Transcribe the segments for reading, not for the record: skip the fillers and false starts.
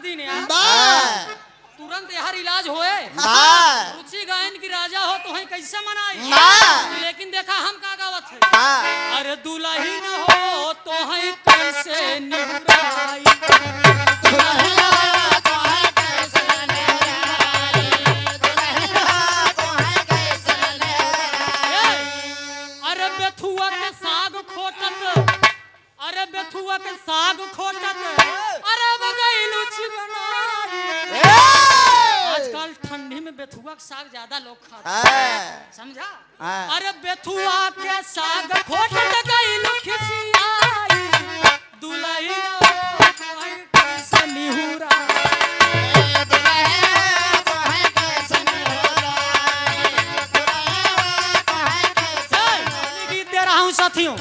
दिन यार वाह तुरंत यार इलाज होए। वाह रुचि गायन की राजा हो तो है कैसे मनाई। वाह लेकिन देखा हम का गावत है। वाह अरे दुल्हन हो तो है कैसे निहुराई। अरे बेथुआ के साग खोटत, अरे बेथुआ के साग खोटत, अरे बगैलू चिकनाई। आजकल ठंडी में बेथुआ के साग ज्यादा लोग खाते हैं, समझा। अरे बेथुआ के साग खोटत गैलू खिसियाई। दुल्हन कैसे निहुराई। गीत दे रहा हूँ साथियों,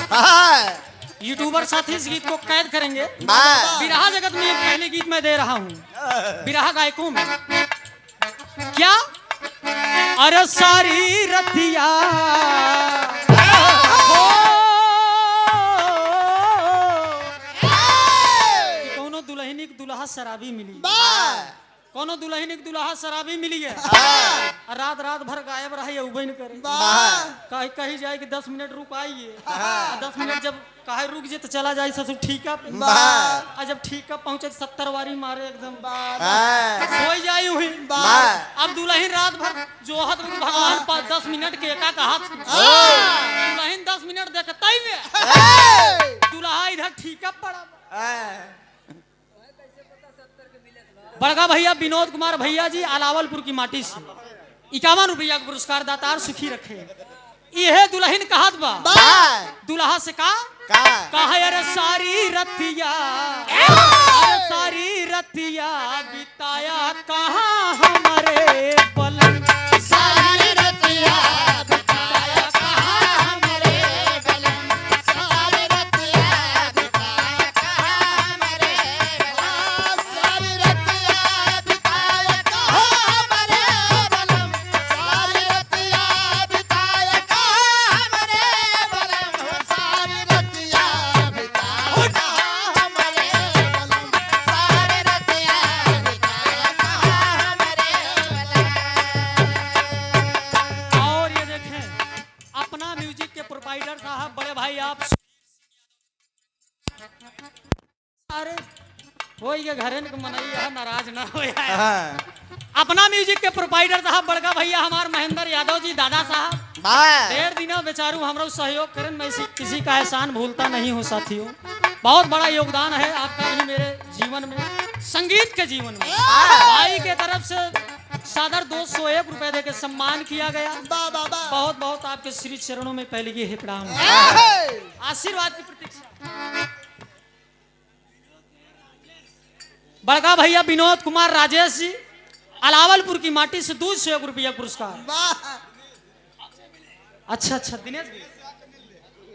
यूट्यूबर साथी इस गीत को कैद करेंगे। बिरहा जगत में एक पहले गीत मैं दे रहा हूँ बिरहा गायकों में। क्या अरे सारी रतिया कोनो दुल्हनी के दुल्हा शराबी मिली, कोनो दुल्हनी के दुल्हा शराबी मिली है। रात रात भर गायब रहे उबे न करे। कहीं कहीं जाए कि 10 मिनट रुक आइए। 10 मिनट जब कहे रुक जे तो चला जाए ससुर ठीका पे। और जब ठीका पहुंचे 70 वारी मारे एकदम सोई जाई हुई। अब दुल्हन रात भर जोहत भगवान 10 मिनट के एका कहा दुल्हन 10 मिनट देखता ही में दुल्हा इधर ठीका पड़ा। बड़का भैया विनोद कुमार भैया जी अलावलपुर की माटी से 51 रुपया का पुरस्कार दातार सुखी रखे। यह दुल्हन कहत बा दुल्हा से कहा अरे सारी रतिया, अरे सारी रतिया बिताया कहाँ हमारे बलन। सारी रतिया बिताया कहाँ हमारे बलन। सारी रतिया बिताया कहाँ हमारे बलन। सारी रतिया बिताया कहाँ हमारे बलन। सारी रतिया बिताया कहाँ हमारे बलन। सारी रतिया बिताया कहाँ हमारे बलन। सारी रतिया बिताया कहाँ हमारे बलन। और ये देखें अपना म्यूजिक के प्रोवाइडर साहब बड़े भाई आप अरे हो ये घरे के मनैया नाराज ना हो। अपना म्यूजिक के प्रोवाइडर साहब बड़का भैया हमार महेंद्र यादव जी दादा साहब ढेर दिनों बेचारू हमरा सहयोग करें। मैं किसी का एहसान भूलता नहीं हूँ साथियों। बहुत बड़ा योगदान है आपका भी मेरे जीवन में, संगीत के जीवन में। भाई के तरफ से सादर 201 रुपए दे के सम्मान किया गया। बहुत बहुत आपके श्री चरणों में पहले की है प्रणाम, आशीर्वाद की प्रतीक्षा। बड़का भैया विनोद कुमार राजेश जी अलावलपुर की माटी से 201 रुपया पुरस्कार। अच्छा अच्छा दिनेश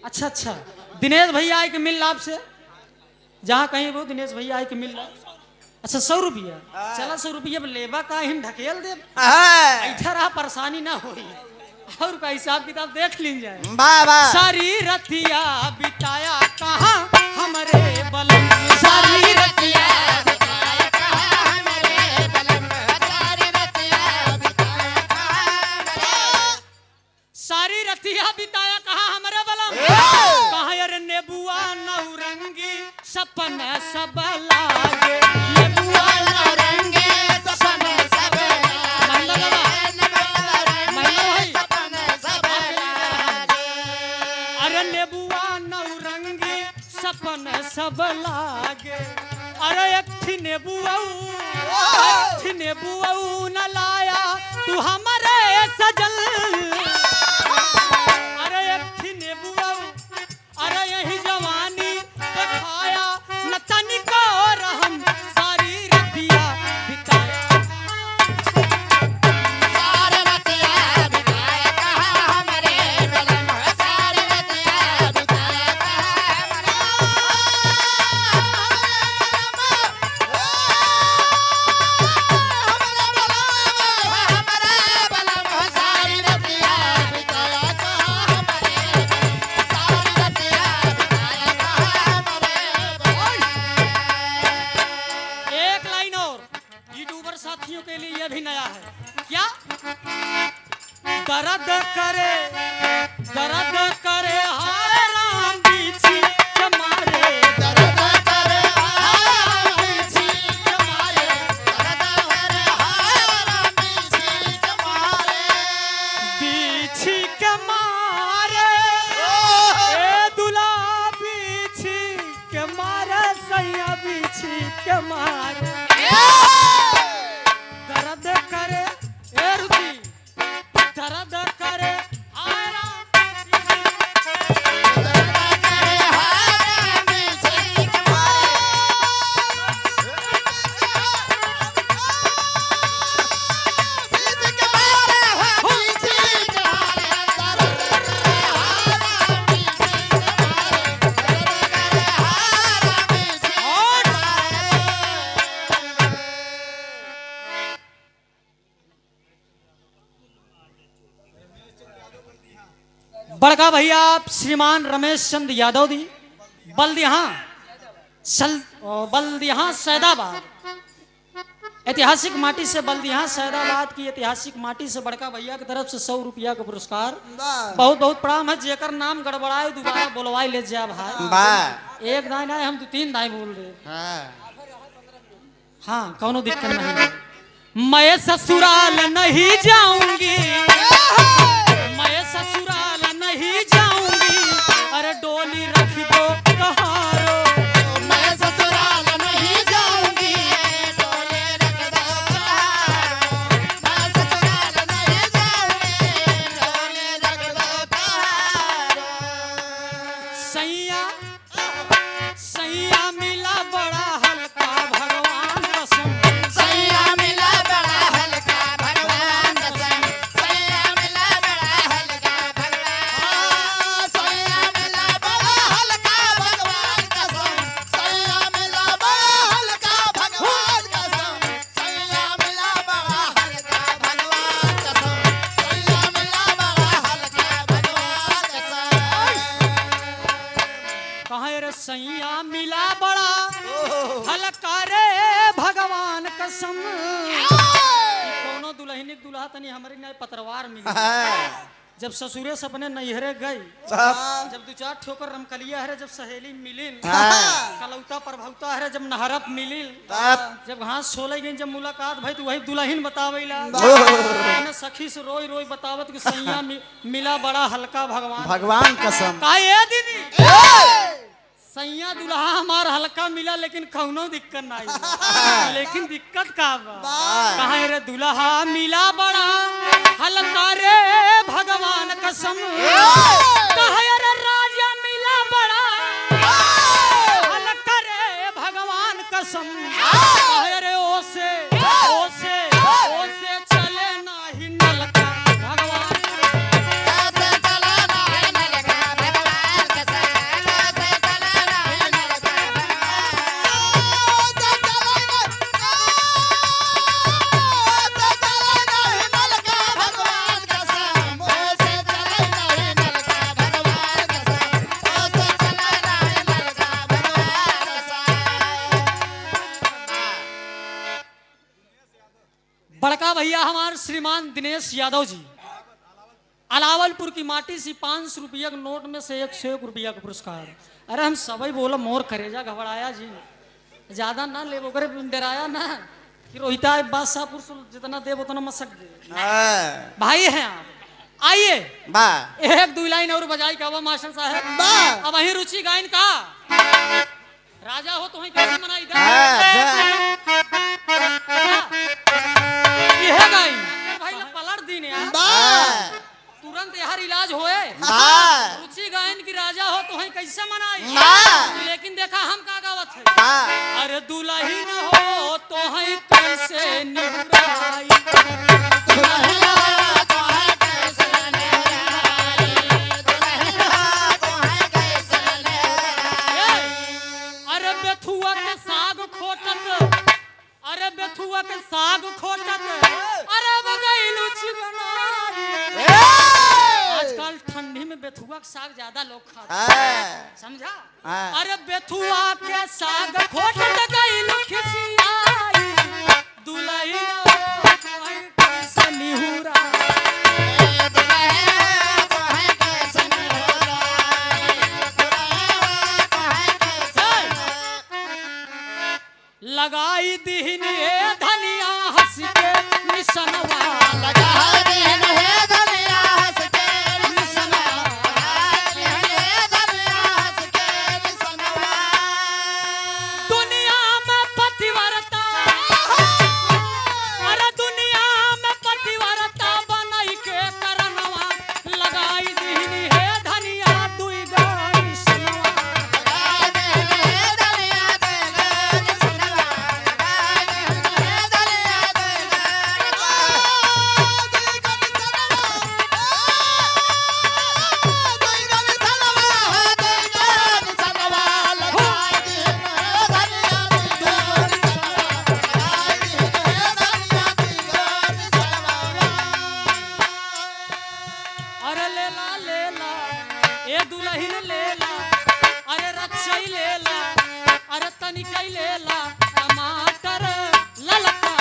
अच्छा अच्छा दिनेश भैया आए के मिल लाभ से जहाँ कहीं वो दिनेश भैया आए के मिल लाभ। अच्छा 100 रुपया चला 100 रुपया लेबा का हिम ढकेल दे ऐठा रहा परेशानी ना हो और का हिसाब किताब देख लीन जाए। सारी रतिया बिताया कहाँ हमारे बलन। सारी रतिया सारी रतिया बिताया कहाँ हमारे बलम। कहाँ यार नेबुआ नौरंगी सपन सब लागे। नेबुआ नौरंगी सपन सब अरे नेबुआ नौरंगी सपन सब लागे। अरे एक थी नेबुआ न लाया तू हमारे सजल। अरे यही जवानी खाया न तनिको रहम। सारी रतिया बिताया सारी रतिया बिताया कहाँ हमारे बलन। सारी रतिया बिताया कहाँ हमारे बलन। सारी रतिया देशवासियों के लिए ये भी नया है। क्या? दर्द करे हाय राम बिछी के मारे, दर्द करे हाय बिछी के मारे, दर्द करे हाय बिछी के मारे, बिछी के मारे ए दुला बिछी के मारे सैया बिछी के मारे। दर्द करे ए रुचि, दर्द करे हाय राम दर्द करे हाय बिछी के मारे, बिछी के मारे बिछी के मारे, दर्द करे हाय बिछी के मारे, दर्द करे हाय बिछी के मारे। बड़का भैया आप श्रीमान रमेश चंद यादव जी बल्दियाँ सैदाबाद, ऐतिहासिक माटी से बल्दियाँ सैदाबाद की ऐतिहासिक माटी से बड़का भैया की तरफ से 100 रुपया का पुरस्कार। बहुत बहुत प्रणाम है। जेकर नाम गड़बड़ाए दोबारा बोलवाई ले जा भाई। एक दाई ना हम 2-3 दाई बोल रहे। हाँ कौनो दिक्कत नहीं है। मैं ससुराल नहीं जाऊंगी, मैं ससुराल नहीं जाऊंगी, अरे डोली रख दो कहारो, मैं ससुराल नहीं जाऊंगी, डोले रख दो कहारो, मैं ससुराल नहीं जाऊंगी, डोले रख दो कहारो। सैया सैया मिला बड़ा हल्का भगवान कसम, सैया मिला बड़ा हल्का भगवान कसम, सैया मिला बड़ा हल्का भगवान, सैया मिला बड़ा हल्का भगवान कसम, सैया मिला बड़ा हल्का भगवान कसम, सैया मिला बड़ा हल्का भगवान कसम, सैया मिला बड़ा हल्का भगवान कसम। कहाँ रे सैया मिला बड़ा हल्का रे भगवान कसम। कोनो दुल्हनी दुल्हा तनी हमारी नहीं पतरवार मिली। जब ससुरे से अपने नैहरे गई, जब 2-4 ठोकर रमकलिया है, जब सहेली मिलिल, कलौता प्रभौता है, जब नहरप मिलिल, जब घास छोले गई, जब मुलाकात भाई तो वही दुल्हन बतावेला सखी से रोई रोई बतावत कि सैया मिला बड़ा हल्का भगवान कसम। का ये दीदी सैया दुल्हा हमार हल्का मिला लेकिन कौनो दिक्कत नहीं। लेकिन दिक्कत का बा कहाँ रे दुल्हा मिला बड़ा हल्का रे भगवान कसम, कहाँ रे राजा मिला बड़ा हल्का रे भगवान कसम, कहाँ रे ओसे चले नाही नलका भगवान। कैसे चला नहीं नलका भगवान कसम, कैसे चला नहीं नलका भगवान, कैसे चला नहीं नलका भगवान कसम, कैसे चला नहीं नलका भगवान कसम, कैसे चला नहीं नलका भगवान कसम। बड़का भैया हमारे श्रीमान दिनेश यादव जी अलावलपुर की माटी से 500 रुपया के नोट में से 101 रुपया का पुरस्कार। अरे हम सभी बोला मोर करेजा घबराया जी, ज्यादा ना ले वो करे डराया ना कि रोहिता बादशाहपुर से जितना दे उतना मसक दे। भाई हैं आप, आइए एक 2 लाइन और बजाई का वो मास्टर साहब। अब वही रुचि गायन का राजा हो तो वही कैसे मनाई यह गायन भाई ना पलट दिन यार, तुरंत यार इलाज होए। रुचि गायन की राजा हो तो वही कैसे मनाई। लेकिन देखा हम का गावत है, अरे दुल्हन हो तो वही कैसे निहुराई, दुल्हन हो तो है कैसे निहुराई, दुल्हन हो तो है कैसे निहुराई। अरे बेथुआ के साग खोटत, अरे बेथुआ के साग खोटत, अरे बगैलू चिकनाई। आजकल ठंडी में बेथुआ के साग ज्यादा लोग खाते हैं, समझा। अरे बेथुआ के साग खोटत गैलू खिसियाई, दुल्हन लगाई दीन ए धनिया हंस के निसनवा लगा दीन है धनिया हंस के निसनवा दुनिया में पतिव्रता अरे दुनिया में पतिव्रता बनई के करनवा लगाई दीन हे धनिया दुई गाई सनवा अरे लेला लेला ए दुल्हन लेला अरे रक्षई लेला अरे तनिकई लेला टमाटर ललका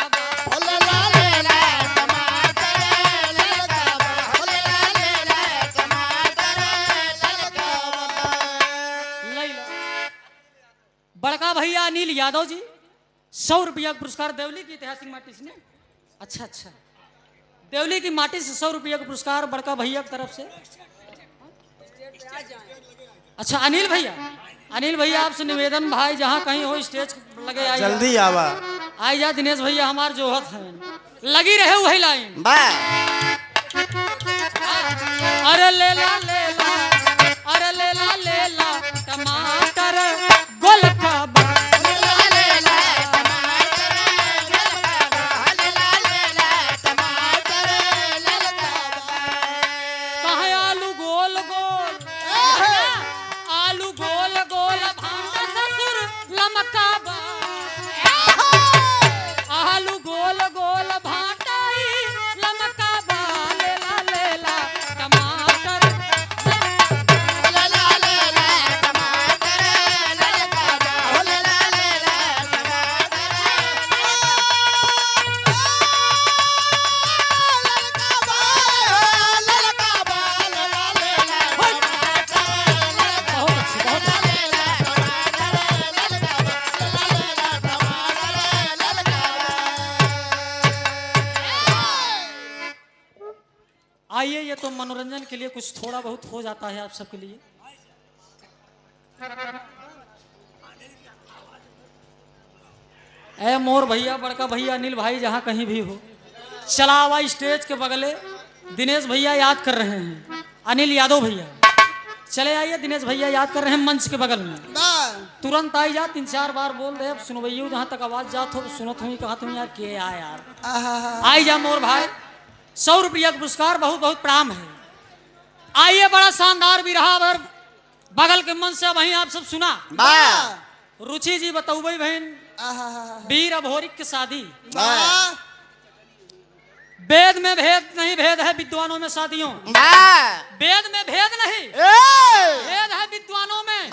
लैला बड़का भैया अनिल यादव जी 100 रुपया का पुरस्कार देवली की ऐतिहासिक माटी से ने अच्छा अच्छा देवली की माटी से 100 रुपया का पुरस्कार बड़का भैया की तरफ से अच्छा अनिल भैया आपसे निवेदन भाई जहाँ कहीं हो स्टेज लगे आई जल्दी आवा आई जा दिनेश भैया हमार जोहत है लगी रहे वही लाइन अरे लेला लेला अरे लेला लेला टमाटर गोलका कहे आलू गोल गोल आलू गोल गोल भांटा ससुर लमका बा आलू गोल गोल भांटाई लमका बा लेला लेला टमाटर बहुत अच्छी बहुत अच्छी। आइए ये तो मनोरंजन के लिए कुछ थोड़ा बहुत हो जाता है आप सबके लिए ए मोर भैया बड़का भैया अनिल भाई जहाँ कहीं भी हो चला हुआ स्टेज के बगले दिनेश भैया याद कर रहे हैं अनिल यादव भैया चले आइए दिनेश भैया याद कर रहे हैं मंच के बगल में तुरंत आई जा 3-4 बार बोल दे अब सुनो भैया जहाँ तक आवाज जात हो सुनत हुई कहा तुम यार के आ यार आई जा मोर भाई 100 रुपया का पुरस्कार बहुत बहुत प्रणाम है आइए बड़ा शानदार भी रहा और बगल के मन से वहीं आप सब सुना रुचि जी बताऊ भाई बहन वीर अभोरिक की शादी वेद में भेद नहीं भेद है विद्वानों में शादियों वेद में भेद नहीं भेद है विद्वानों में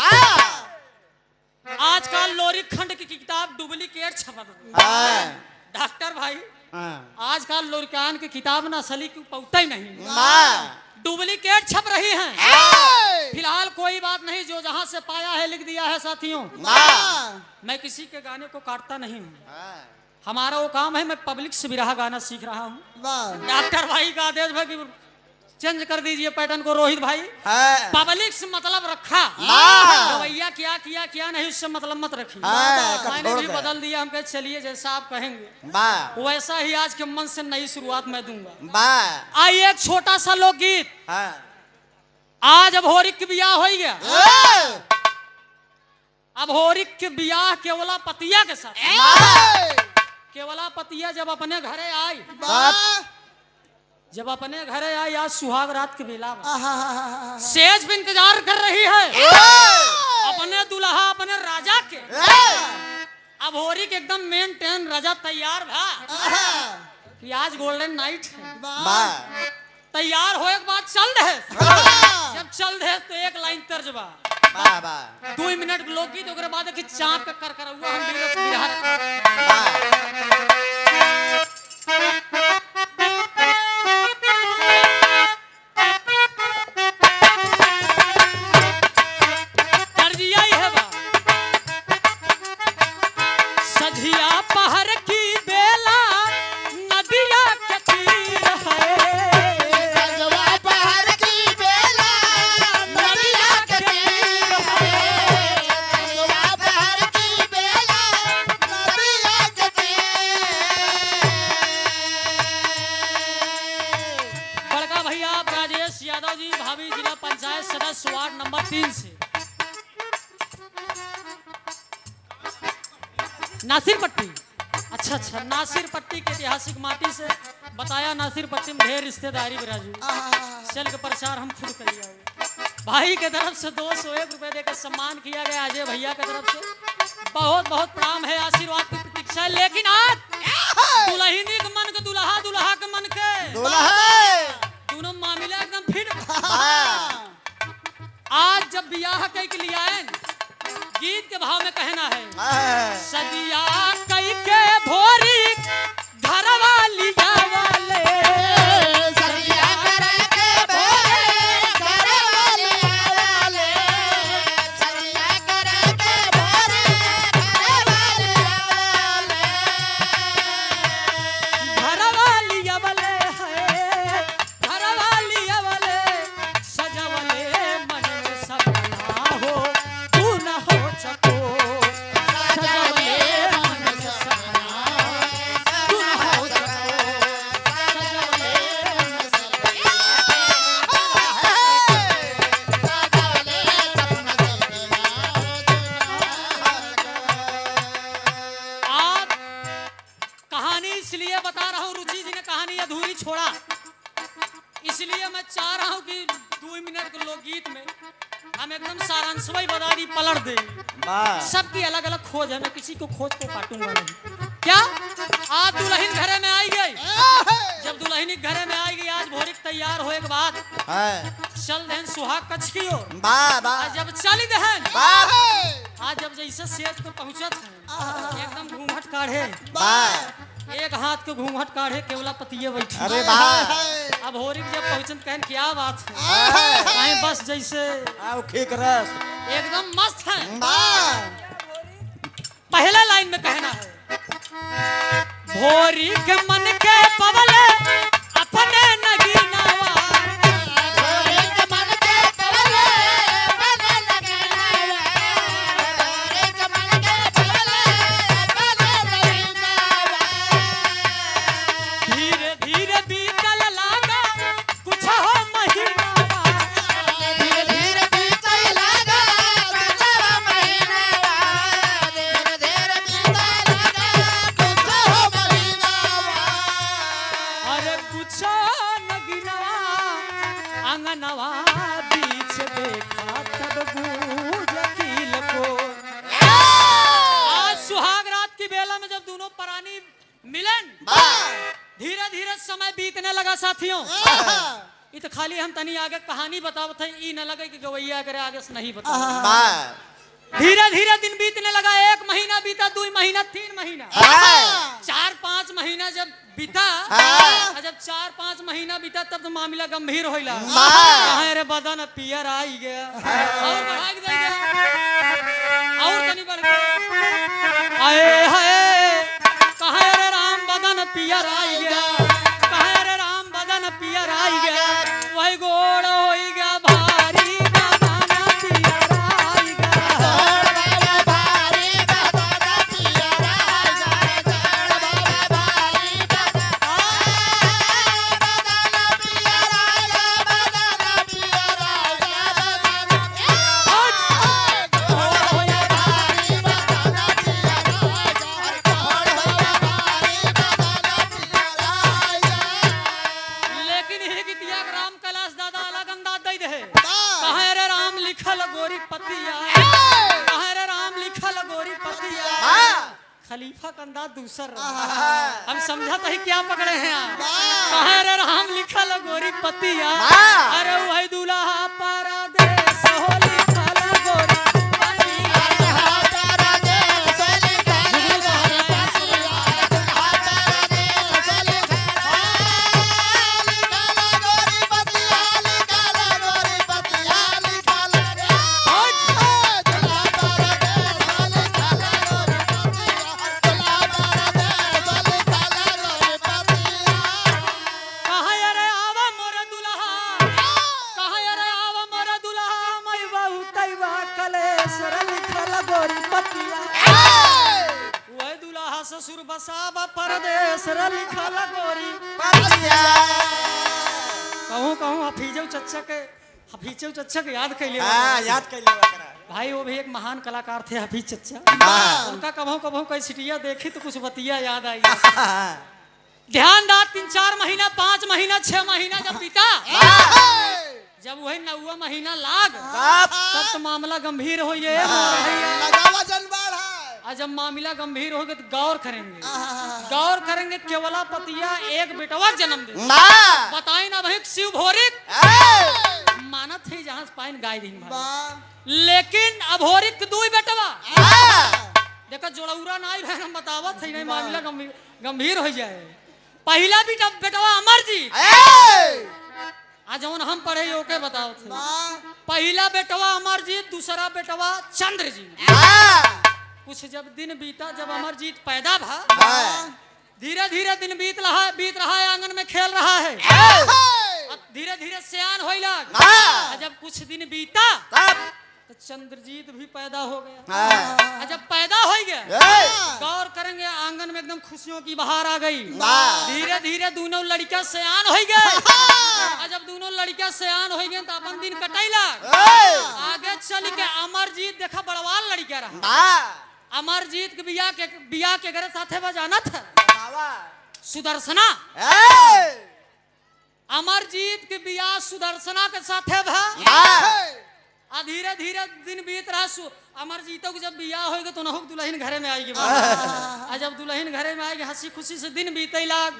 आजकल लोरी खंड की किताब डुप्लीकेट छपत डॉक्टर भाई आजकल लोरिकान की किताब ना असली की पौता ही नहीं डुप्लीकेट छप रही हैं फिलहाल कोई बात नहीं जो जहां से पाया है लिख दिया है साथियों मैं किसी के गाने को काटता नहीं हूँ हमारा वो काम है मैं पब्लिक से भी रहा गाना सीख रहा हूँ डॉक्टर भाई का आदेश है कि चेंज कर दीजिए पैटर्न को रोहित भाई पब्लिक से मतलब रखा रवैया क्या किया क्या नहीं उससे मतलब मत रखिए मैंने भी बदल दिया हम कहे चलिए जैसा आप कहेंगे वैसा ही आज के मन से नई शुरुआत मैं दूंगा आइए एक छोटा सा लोकगीत आज अभोरिक की ब्याह हो गया अभोरिक के ब्याह केवला पतिया के साथ केवला पतिया जब अपने घरे आई आज सुहाग रात के बेला सेज पे इंतजार कर रही है अपने दुल्हा अपने राजा के अभोरिक एकदम मेंटेन राजा तैयार भा कि आज गोल्डन नाइट है तैयार हो एक बात चल रहे जब चल रहे तो एक लाइन तर्जबा 2 मिनट लोकगीत ओकरे बाद कि चाप के कर हुआ हम बिहार सझिया पहर की बेला नदिया के तीर है सजवा पहर की बेला नदिया के तीर है सजवा पहर की बेला नदिया के तीर। बड़का भैया राजेश यादव जी भाभी जिला पंचायत सदस्य वार्ड नंबर 3 से नासिर पट्टी। अच्छा अच्छा, नासिर पट्टी के ऐतिहासिक माटी से बताया। नासिर पट्टी में ढेर रिश्तेदारी बिराजू, चल के प्रचार हम खुद कर लिया। भाई के तरफ से 201 रुपए देकर सम्मान किया गया अजय भैया के तरफ से। बहुत बहुत प्रणाम है, आशीर्वाद की प्रतीक्षा है। लेकिन आज दुल्हनी के मन के दुल्हा, दुल्हा के मन के दोनों मामला एकदम फिट। आज जब बियाह कई के लिए आए, गीत के भाव में कहना है सदिया कई के भोरी घर वाली वाले सदिया करे के भोरे घर वाले वाले सदिया करे के भोरे घर वाले वाले घर वाली वाले है घर वाली वाले सजवले मन में सपना हो तू न हो सको सजवले मन में सपना तू न हो सको सजवले मन में सपना। आप कहानी इसलिए बता रहा हूँ, रुचि जी ने कहानी अधूरी छोड़ा, इसलिए मैं चाह रहा हूँ कि 2 मिनट के लोकगीत में हम एकदम सारांशवई बता दी पलट दे। सबकी अलग अलग खोज है, मैं किसी को खोज को काटूंगा नहीं। क्या आज दुल्हन घरे में आई गई, जब दुल्हन घरे में आई गई आज भोरिक तैयार होए के बाद चल दहन सुहाग कछ कियो। आज जब चली दहन आज जब जैसे सेज को पहुंचत है एकदम घूंघट काढ़े, एक हाथ के घूंघट काढ़े केवला पतिये बैठी। अरे वाह अब होरिक जब पहुंचन कहन क्या बात है, कहीं बस जैसे एकदम मस्त है। पहला लाइन में कहना है भोरी के मन के पवले अपने नगीनावा धीरे धीरे बीतल लागा कुछ हो महीनावा अरे कुछ नगीनावा आंगनवा बीच देखा तब गूंज दिल को। आज सुहाग रात की बेला में जब दोनों परानी मिलन धीरे धीरे समय बीतने लगा साथियों। ये तो खाली हम तनी आगे कहानी बतावत है, ई न लगे कि गवैया करे आगे से नहीं बता। धीरे धीरे दिन बीतने लगा, 1 महीना बीता, 2 महीना, 3 महीना, 4-5 महीना जब बीता, जब 4-5 महीना बीता तब तो मामला गंभीर होइला। कहाँ रे बदन पियर आई गया और बढ़ा गया और तनी बढ़ गया। आए हाय कहाँ रे राम बदन पियर आई गया, कहाँ रे राम बदन पियर आई गया, वही गोड़ होई गया भारी बदन पियर आई गया। खलीफा का अंदाज दूसर हम समझा तो ही क्या पकड़े हैं आप। कहाँ रे राम लिखल गोरी पतिया, अरे वही दूल्हा परदेस हो लिखल गोरी पतिया। ससुर बसाबा परदेश रे लिखल गोरी कहूँ हफीजो चच्चा के याद कैले याद कैले बकरा भाई वो भी एक महान कलाकार थे हफीज चच्चा उनका कभों कई सिटिया देखी तो कुछ बतिया याद आई ध्यान दात 3-4 महीना 5 महीना 6 महीना जब बीता जब वही 9वां महीना लाग तब तो मामला गंभीर हो ये जब मामला गंभीर हो गया तो गौर करेंगे केवला पतिया एक बेटवा जन्म दे बताई ना भाई शिव भोरिक मानत है जहां पाइन गाय दिन लेकिन अभोरिक 2 बेटवा देखो जोड़ौरा ना आई हम बतावत है नहीं मामला गंभीर हो जाए पहला बेटवा अमरजीत आज जौन हम पढ़े ओके बताओ थे पहला बेटवा अमरजीत दूसरा बेटवा चंद्रजीत कुछ जब दिन बीता जब अमरजीत पैदा भा धीरे धीरे दिन बीत रहा है आंगन में खेल रहा है धीरे धीरे सियान होई लग जब कुछ दिन बीता तो चंद्रजीत भी पैदा हो गया जब पैदा हो गया गौर करेंगे आंगन में एकदम खुशियों की बहार आ गई धीरे धीरे दोनों लड़कियां सयान हो गए जब दोनों लड़कियां सयान हो गए तो अपन दिन कटैला आगे चल के अमरजीत देखा बड़वाल लड़किया रहा अमरजीत के बिया के घरे साथे बजाना था सुदर्शना अमरजीत के बिया सुदर्शना के साथे भा धीरे धीरे दिन बीत रहा अमरजीतों को जब बियाह होगा तो नहुक दुल्हन घरे में आएगी जब दुल्हन घरे में आएगी हंसी खुशी से दिन बीते लाग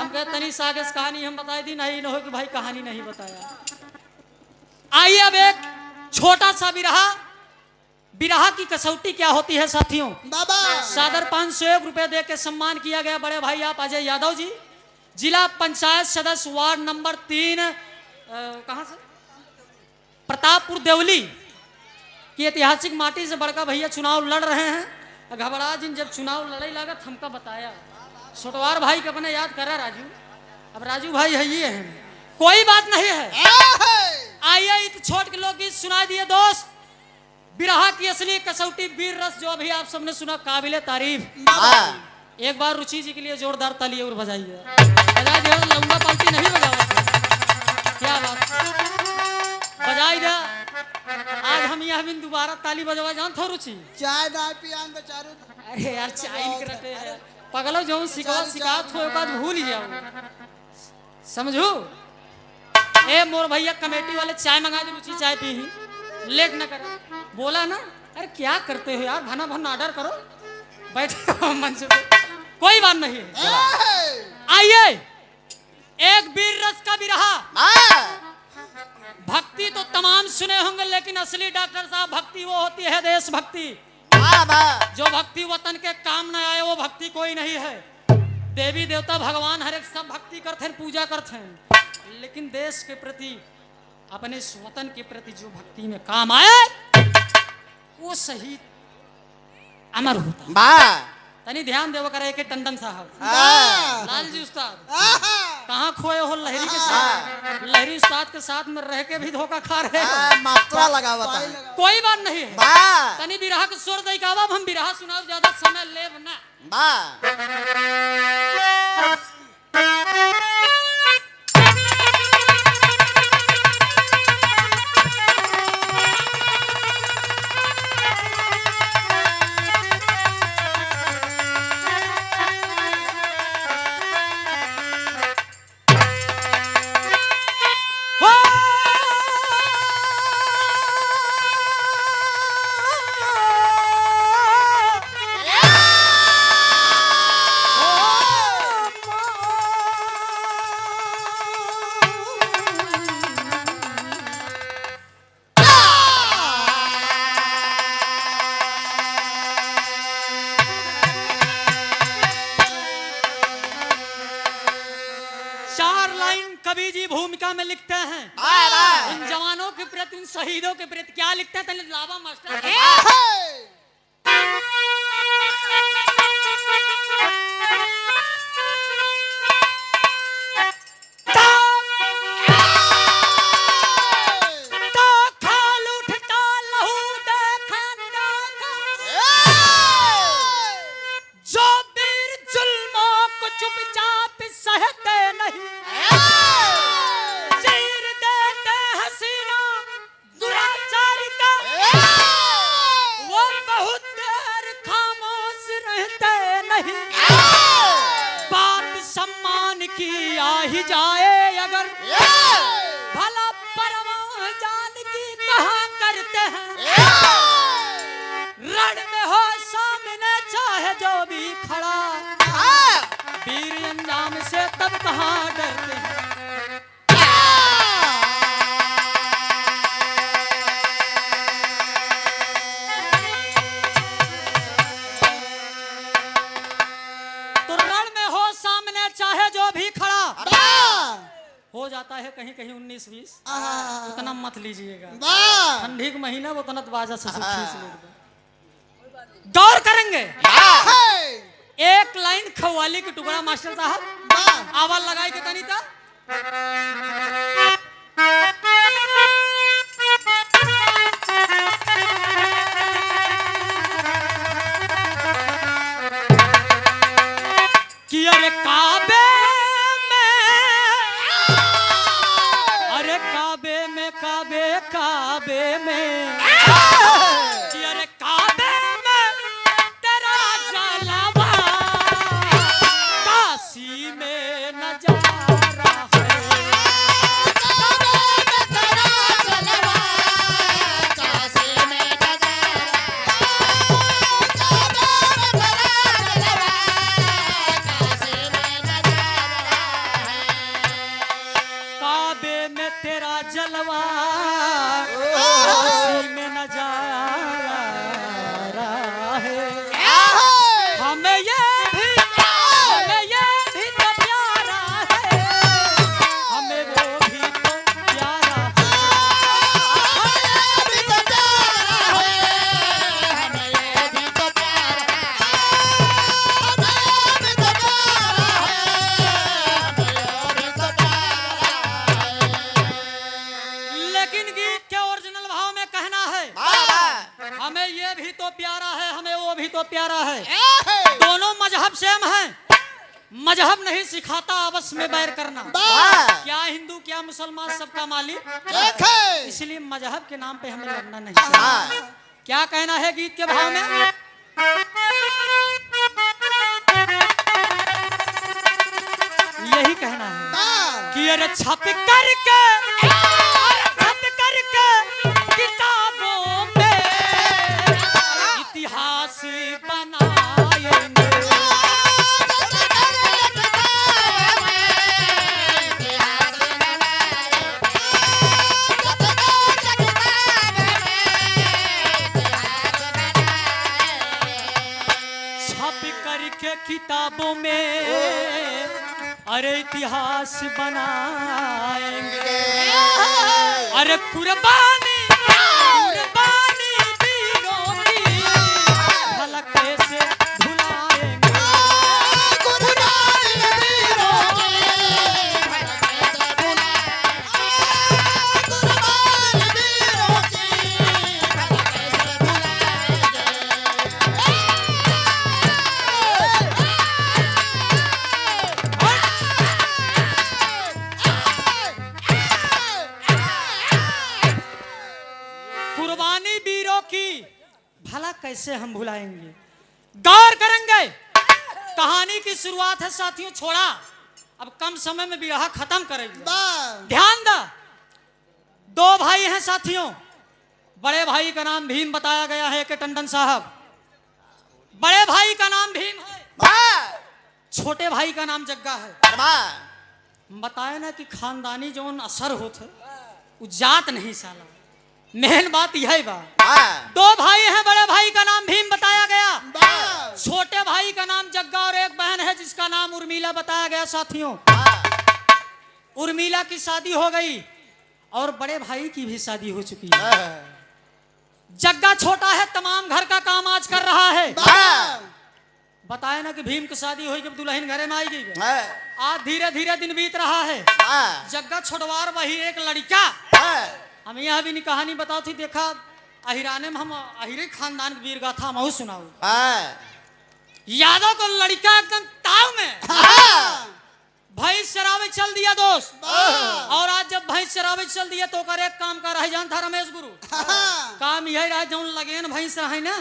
हम कहते तनी सागे कहानी हम बताई दी नहीं न हो कि भाई कहानी नहीं बताया आइए अब एक छोटा सा बिरहा की कसौटी क्या होती है साथियों सादर 501 रुपए दे के सम्मान किया गया बड़े भाई आप अजय यादव जी जिला पंचायत सदस्य वार्ड नंबर 3 कहां से प्रतापपुर देवली की ऐतिहासिक माटी से बड़का भैया चुनाव लड़ रहे हैं घबरा जिन जब चुनाव लड़ाई लागत हमका बताया छोटवार भाई के अपने याद करा राजू अब राजू भाई है ये है कोई बात नहीं है आइए छोट के लोग गीत सुना दिए दोस्त बिरहा की असली कसौटी वीर रस जो अभी आप सबने सुना काबिले तारीफ एक बार रुचि जी के लिए जोरदार ताली और बजाइए लंबा पार्टी नहीं बजावा क्या बात बजाई दे आज हम यह भी दोबारा ताली बजवा जान थो रुचि चाय ना पियान बेचारू अरे यार चाय करते हैं पगलो जो शिकायत हो बाद भूल जाओ समझू ए मोर भैया कमेटी वाले चाय मंगा दे रुचि चाय पी ही लेट न कर बोला ना अरे क्या करते हो यार भना भना ऑर्डर करो बैठो मंच पे कोई बात नहीं आइए एक वीर रस का बिरहा भक्ति तो तमाम सुने होंगे लेकिन असली डॉक्टर साहब भक्ति वो होती है देशभक्ति जो भक्ति वतन के काम न आए वो भक्ति कोई नहीं है देवी देवता भगवान हर एक सब भक्ति करते हैं पूजा करते हैं लेकिन देश के प्रति अपने वतन के प्रति जो भक्ति में काम आए वो सही अमर होता तनी ध्यान देव करे के टंडन साहब लाल जी उस्ताद कहाँ खोए हो लहरी के साथ लहरी उस्ताद के साथ में रह के भी धोखा खा रहे हो मात्रा लगावत है कोई बात नहीं है तनी बिरहा के स्वर दई का हम बिरहा सुनाओ ज्यादा समय लेब ना कवि जी भूमिका में लिखते हैं उन जवानों के प्रति उन शहीदों के प्रति क्या लिखते हैं लावा मास्टर जो भी की आ ही जाए अगर भला परवाह जान की कहा करते हैं। रण में हो सामने चाहे जो भी खड़ा, वीर अंजाम से तब कहाँ डरते हैं। तो रण में हो सामने चाहे जो भी खड़ा, हो जाता है कहीं कहीं 19-20, उतना मत लीजिएगा। ठंडी का महीना वो उतना बाजा से खींच लेगा। गौर करेंगे एक लाइन खवाली के टुकड़ा मास्टर साहब आवाज लगाई के तनी था। कि अरे काबे में काबे में कि अरे काबे में तेरा जलवा काशी में नजारा है। काबे में तेरा जलवा काशी में नजारा है। हमें ये भी तो प्यारा है, हमें वो भी तो प्यारा लेकिन गीत के ओरिजिनल भाव में कहना है हमें ये भी तो प्यारा है, हमें वो भी तो प्यारा है। दोनों मजहब सेम है, मजहब नहीं सिखाता आपस में बैर करना। क्या हिंदू क्या मुसलमान सबका मालिक, इसलिए मजहब के नाम पे हमें लड़ना नहीं चाहिए। क्या कहना है गीत के भाव में? यही कहना है कि अरे छप करके किताबों में इतिहास बनाएंगे। छप करके किताबों में अरे इतिहास बनाएंगे। अरे कुर्बानी वीरों की भला कैसे भुलाएंगे। कुर्बानी वीरों की भला कैसे हम भुलाएंगे। गौर करेंगे कहानी की शुरुआत है साथियों, छोड़ा अब कम समय में विरह खत्म करेंगे। ध्यान दा, दो भाई हैं साथियों। बड़े भाई का नाम भीम बताया गया है के टंडन साहब, बड़े भाई का नाम भीम है, छोटे भाई का नाम जग्गा है। बताए ना कि खानदानी जो असर होते वो जात नहीं साला, मेन बात यही बा। दो भाई हैं, बड़े भाई का नाम भीम बताया गया, छोटे भाई का नाम जग्गा और एक बहन है जिसका नाम उर्मिला बताया गया साथियों। उर्मिला की शादी हो गई और बड़े भाई की भी शादी हो चुकी है। जग्गा छोटा है, तमाम घर का काम आज कर रहा है। बताए ना कि भीम की शादी हुई जब दुल्हन घरे में आई गई, आज धीरे धीरे दिन बीत रहा है। जग्गा छोटवार वही एक लड़का, हम यह भी नहीं कहानी बताओ थी, देखा अहिराने में हम अहिरे खानदान की वीर गाथा महू सुनाऊ। यादव को लड़का एकदम ताव में भैंस चरावे चल दिया दोस्त, और आज जब भैंस चरावे चल दिया तो कर एक काम कर रहे जान था रमेश गुरु, काम यही रहा जौन लगेन भैंस रहे ना,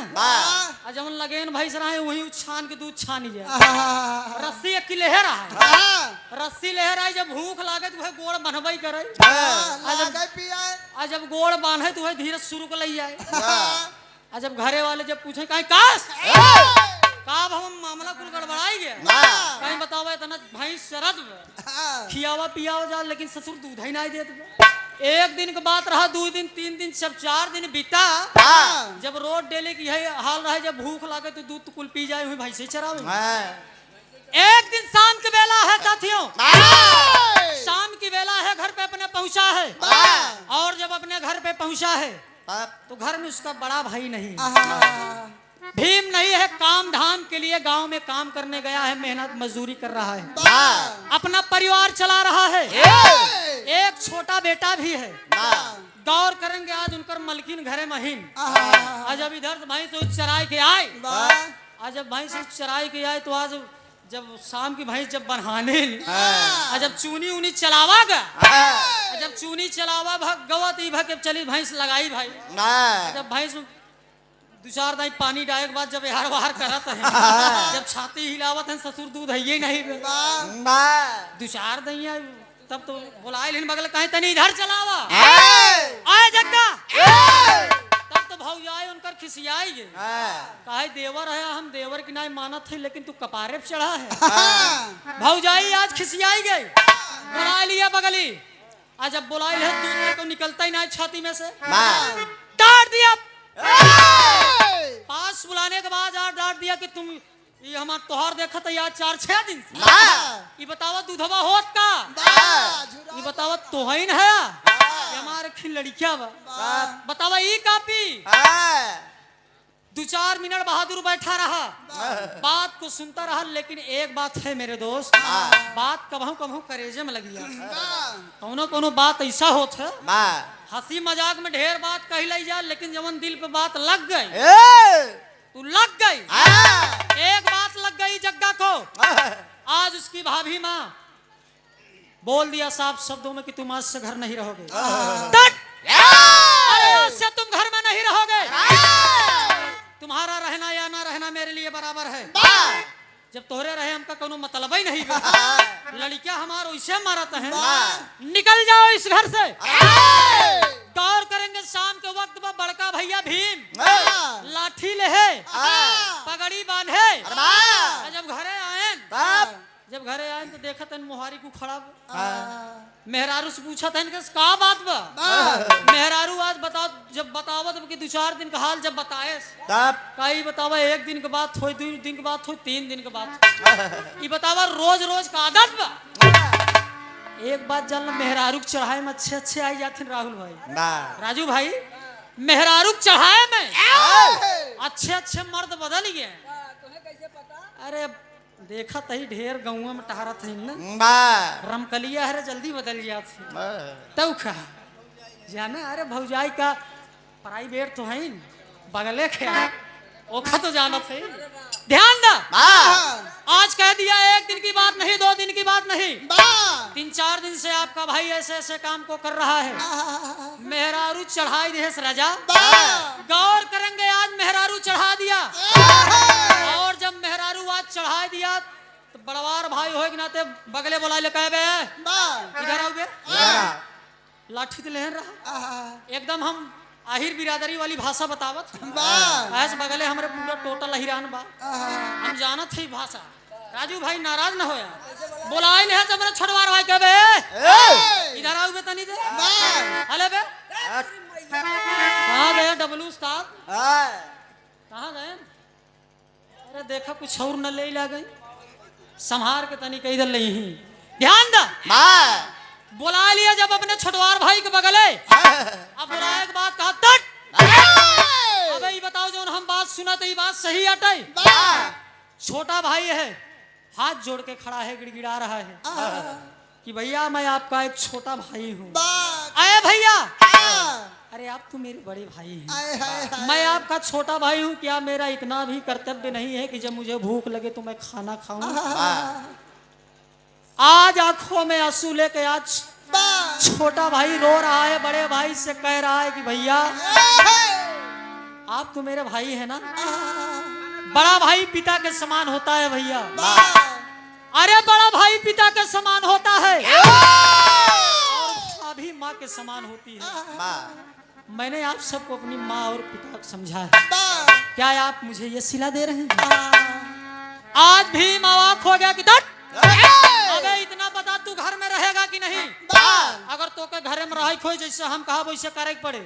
जौन लगेन भैंस रहे वही छान के दूध छानी जाए, रस्सी एक किले रहा रस्सी लहर आई, जब भूख लागे तो गोड़ बनबई करे, लागे पियाए आ जब गोड़ बांधे तो धीरे शुरू कर लई जाए। आ जब घरे वाले जब पूछे कहीं काश का हम मामला कुल गड़बड़ाई गया, कहीं बतावा इतना भाई शरद खियावा पियावा जा, लेकिन ससुर दूध ही नहीं देते। एक दिन के बात रहा, 2 दिन 3 दिन जब 4 दिन बीता, जब रोड डेली की यही हाल रहा, जब भूख लागे तो दूध तो कुल पी जाए, हुई भाई से चरावे। एक दिन शाम की बेला है साथियों, शाम की बेला है, घर पे अपने पहुंचा है, और जब अपने घर पे पहुंचा है तो घर में उसका बड़ा भाई नहीं, भीम नहीं है, काम धाम के लिए गांव में काम करने गया है, मेहनत मजदूरी कर रहा है, अपना परिवार चला रहा है। एक छोटा बेटा भी है। गौर करेंगे आज उनकर मलकिन घरे महीन, आज जब इधर भाई से चराई के आए, आज जब भाई से चराई के आए तो आज जब शाम की भैंस जब बन्हाने जब चूनी उनी चलावा गया, जब चूनी चलावा गवत भग चली भैंस लगाई भाई, जब भैंस 2-4 दाई पानी डाले के बाद जब यार बाहर करत है, जब छाती हिलावत है, ससुर दूध है ही नहीं 2-4 दैया, तब तो बुलाए लेकिन बगल कहीं तनी इधर चलावा आए जग्गा, तब तो भौजाई उनकर खिसियाई गए, कहे देवर है, हम देवर की नहीं मानत है, लेकिन तू कपारे पे चढ़ा है। भौजाई आज खिसियाई गई, बुला लिया बगली, आज जब बुलाई है दूध को निकलता ही नहीं छाती में से, डांट दिया। पास बुलाने के बाद डांट दिया कि तुम ये हमार तोहार देखा था यार 4-6 दिन ये बतावा दूधवा होत का, ये बतावा तोहन है, ये हमारे खिल लड़किया बतावा ये कापी। 2-4 मिनट बहादुर बैठा रहा, बात को सुनता रहा, लेकिन एक बात है मेरे दोस्त, बात कभू कभू करेजे में लगी, कोनो बात ऐसा होत है, हंसी मजाक में ढेर बात कही लाई जा, लेकिन जवन दिल पे बात लग गई तू लग गई। एक बात लग गई जग्गा को, आज उसकी भाभी माँ बोल दिया साफ शब्दों में कि तुम आज से घर नहीं रहोगे, अरे आज से तुम घर में नहीं रहोगे, तुम्हारा रहना या ना रहना मेरे लिए बराबर है, जब तोहरे रहे हमका कोनो मतलब ही नहीं, लड़कियां हमारो इसे मारत है, निकल जाओ इस घर से। गौर करेंगे शाम के वक्त में बड़का भैया भीम लाठी ले है, पगड़ी बांधे, जब घरे आए तो देखा तन मुहारी को खड़ा, मेहरारू से पूछा था इनके का बात बा, मेहरारू आज बताओ, जब बतावत कि 2-4 दिन का हाल जब बताए कई बतावा, 1 दिन के बाद थोड़ी 2 दिन के बाद थोड़ी 3 दिन के बाद, ये बतावा रोज रोज का आदत बा। एक बात जानना, मेहरारू चढ़ाए में अच्छे आई जाते राहुल भाई, राजू भाई, मेहरारू चढ़ाए में अच्छे मर्द बदल गए, अरे देखा तही ढेर गाँव में टहरा थे रमकलिया है जल्दी बदल जाती तब खा जाना, अरे भौजाई का प्राइवेट तो है बगले ख्या ओखा तो जाना थे, ध्यान दा। आज कह दिया 1 दिन की बात नहीं, 2 दिन की बात नहीं, 3-4 दिन से आपका भाई ऐसे ऐसे काम को कर रहा है, मेहरारू चढ़ाई दे राजा। गौर करेंगे आज मेहरारू चढ़ा दिया, और जब मेहरारू आज चढ़ा दिया तो बड़वार भाई हो नाते बगले बुला ले कहे इधर आओ बे, लाठी तो लेहन रहा, एकदम हम आहिर बिरादरी वाली भाषा बतावत, ऐसे बगले हमारे पूरा टोटल अहिरान बा, हम जानत है भाषा। राजू भाई नाराज न होया, बोलाए ले जब मेरे छोटवार भाई कहे इधर आओ बे तनी दे, अले बे कहाँ गए डब्लू उस्ताद, कहाँ गए, अरे देखा कुछ और न ले ला गई, संहार के तनी कहीं इधर ले ही, ध्यान दा। बुला लिया जब अपने छोटवार भाई के बगले, अब बुलाए के बाद कहा तट, अबे ये बताओ जो हम बात सुना तो ये बात सही अटे, छोटा भाई है हाथ जोड़ के खड़ा है, गिड़गिड़ा रहा है कि भैया मैं आपका एक छोटा भाई हूँ, अरे भैया, अरे आप तो मेरे बड़े भाई हैं, मैं आपका छोटा भाई हूँ, क्या मेरा इतना भी कर्तव्य नहीं है कि जब मुझे भूख लगे तो मैं खाना खाऊं। आज आंखों में आंसू लेके आज छोटा भाई रो रहा है, बड़े भाई से कह रहा है कि भैया आप तो मेरे भाई है ना, बड़ा भाई पिता के समान होता है भैया, अरे बड़ा भाई पिता के समान समान होती है। वाह मैंने आप सबको अपनी माँ और पिता को समझा है। क्या आप मुझे ये सिला दे रहे हैं? आज भी माँ खो गया कि दट अबे इतना बता, तू घर में रहेगा कि नहीं? अगर तो के घर में रही खोई जैसे हम कहा वैसे करे पड़े।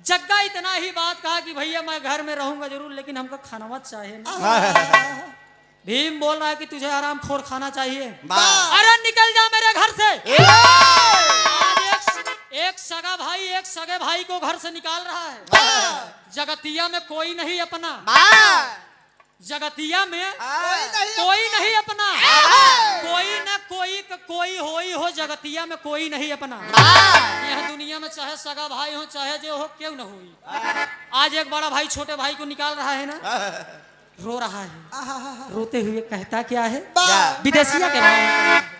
जग्गा इतना ही बात कहा कि भैया मैं घर में रहूंगा जरूर, लेकिन हमको खाना मत चाहिए ना। भीम बोल रहा है कि तुझे आराम खोर खाना चाहिए। अरे निकल जा मेरे घर से। आज एक सगा भाई एक सगे भाई को घर से निकाल रहा है। जगतिया में कोई नहीं अपना, जगतिया में कोई नहीं अपना, कोई न कोई होई हो, जगतिया में कोई नहीं अपना। यह दुनिया में चाहे सगा भाई हो चाहे जो हो क्यों न होई। आज एक बड़ा भाई छोटे भाई को निकाल रहा है ना, रो रहा है। रोते हुए कहता क्या है? विदेशिया के भाव में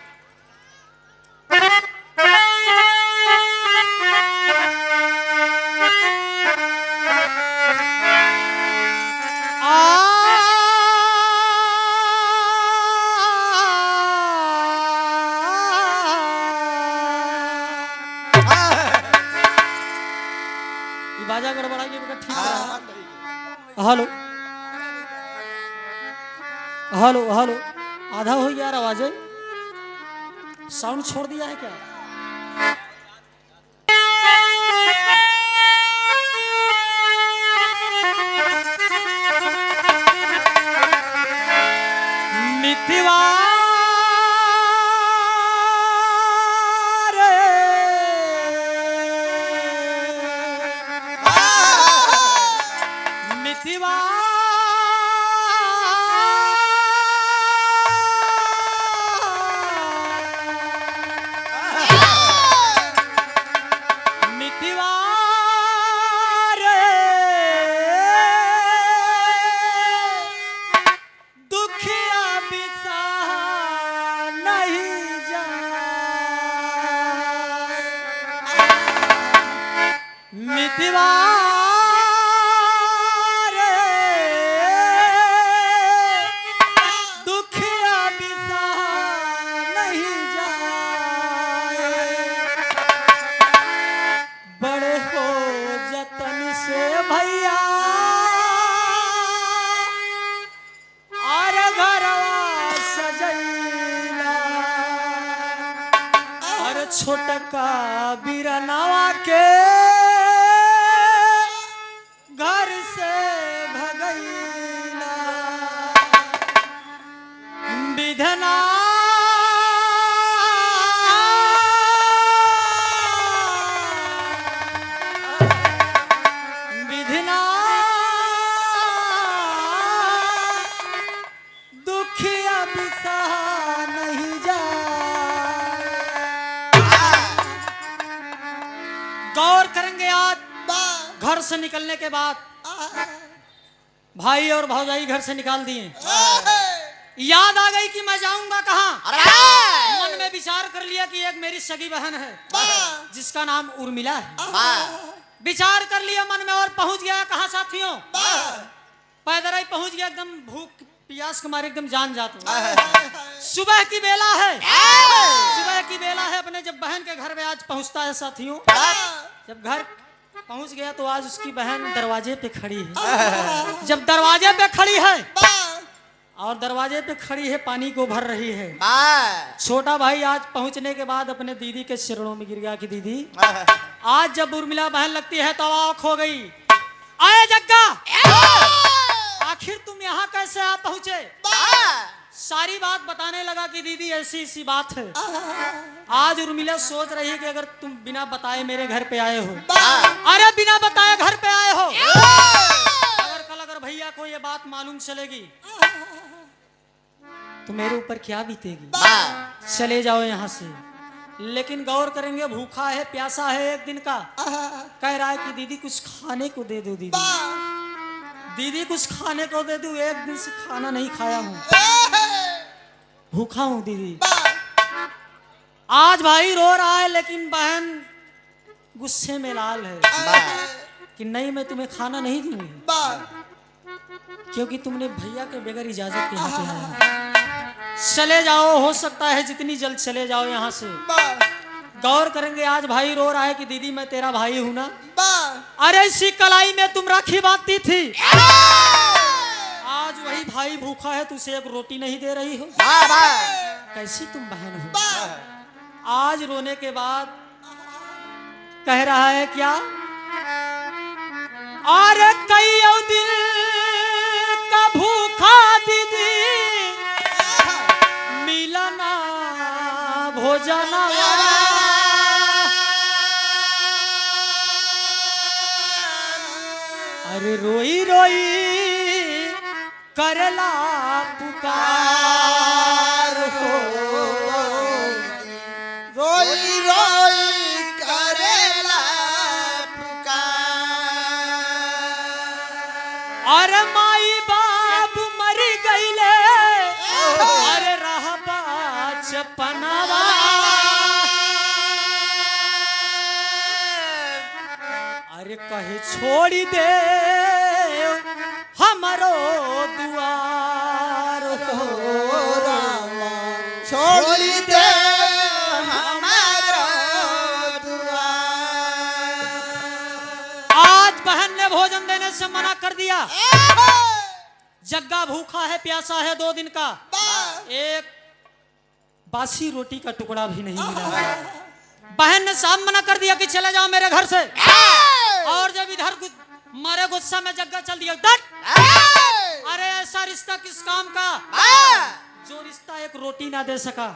बाजा गड़बड़ाइए बेटा, ठीक है। हेलो हेलो हेलो, आधा हो गया आवाज, साउंड छोड़ दिया है क्या? मिथिवा छोटका बिरनावा के घर से भगैला विधना विधना दुखिया बिसा नहीं जा। गौर करेंगे आज घर से निकलने के बाद भाई और भौजाई घर से निकाल दिए। याद आ गई कि मैं जाऊंगा कहाँ। मन में विचार कर लिया कि एक मेरी सगी बहन है जिसका नाम उर्मिला है। विचार कर लिया मन में और पहुंच गया कहाँ साथियों? पैदल ही पहुंच गया, एकदम भूख प्यास के मारे एकदम जान जाता। सुबह की बेला है, सुबह की बेला है। अपने जब बहन के घर में आज पहुंचता है साथियों, जब घर पहुंच गया तो आज उसकी बहन दरवाजे पे खड़ी है। जब दरवाजे पे खड़ी है और दरवाजे पे खड़ी है, पानी को भर रही है। छोटा भाई आज पहुंचने के बाद अपने दीदी के चरणों में गिर गया कि दीदी। आज जब उर्मिला बहन लगती है तो आँख हो गई। आए जग्गा, आखिर तुम यहाँ कैसे आ पहुंचे? सारी बात बताने लगा कि दीदी ऐसी ऐसी बात है। आज उर्मिला सोच रही है कि अगर तुम बिना बताए मेरे घर पे आए हो, अरे बिना बताए घर पे आए हो, अगर कल अगर भैया को ये बात मालूम चलेगी तो मेरे ऊपर क्या बीतेगी। चले जाओ यहाँ से। लेकिन गौर करेंगे, भूखा है प्यासा है एक दिन का, कह रहा है कि दीदी कुछ खाने को दे दो, दीदी दीदी कुछ खाने को दे दो, एक दिन से खाना नहीं खाया हूँ, भूखा हूँ दीदी। आज भाई रो रहा है लेकिन बहन गुस्से में लाल है कि नहीं मैं तुम्हें खाना नहीं दूंगी क्योंकि तुमने भैया के बगैर इजाजत के यहाँ पे आया। चले जाओ, हो सकता है जितनी जल्द चले जाओ यहाँ से। गौर करेंगे आज भाई रो रहा है कि दीदी मैं तेरा भाई हूं ना। वाह अरे इसी कलाई में तुम राखी बांधती थी, आज वही भाई भूखा है, तुझे एक रोटी नहीं दे रही हो। कैसी तुम बहन हो। आज रोने के बाद कह रहा है क्या, अरे कई दिन का भूखा दीदी मिलना भोजन अरे रोई रोई करला पुकार हो। रोई रोई करेला पुकार। अरे माई बाप मर गईले, अरे रहबा चपनवा, अरे कहे छोड़ी दे हमरो दुआर हो। छोड़ी दे हमारा दुआर। आज बहन ने भोजन देने से मना कर दिया। जग्गा भूखा है, प्यासा है 2 दिन का, एक बासी रोटी का टुकड़ा भी नहीं मिला। बहन ने साफ मना कर दिया कि चले जाओ मेरे घर से। और जब इधर मारे गुस्सा में जग्गा चल दिया, अरे ऐसा रिश्ता किस काम का जो रिश्ता एक रोटी ना दे सका।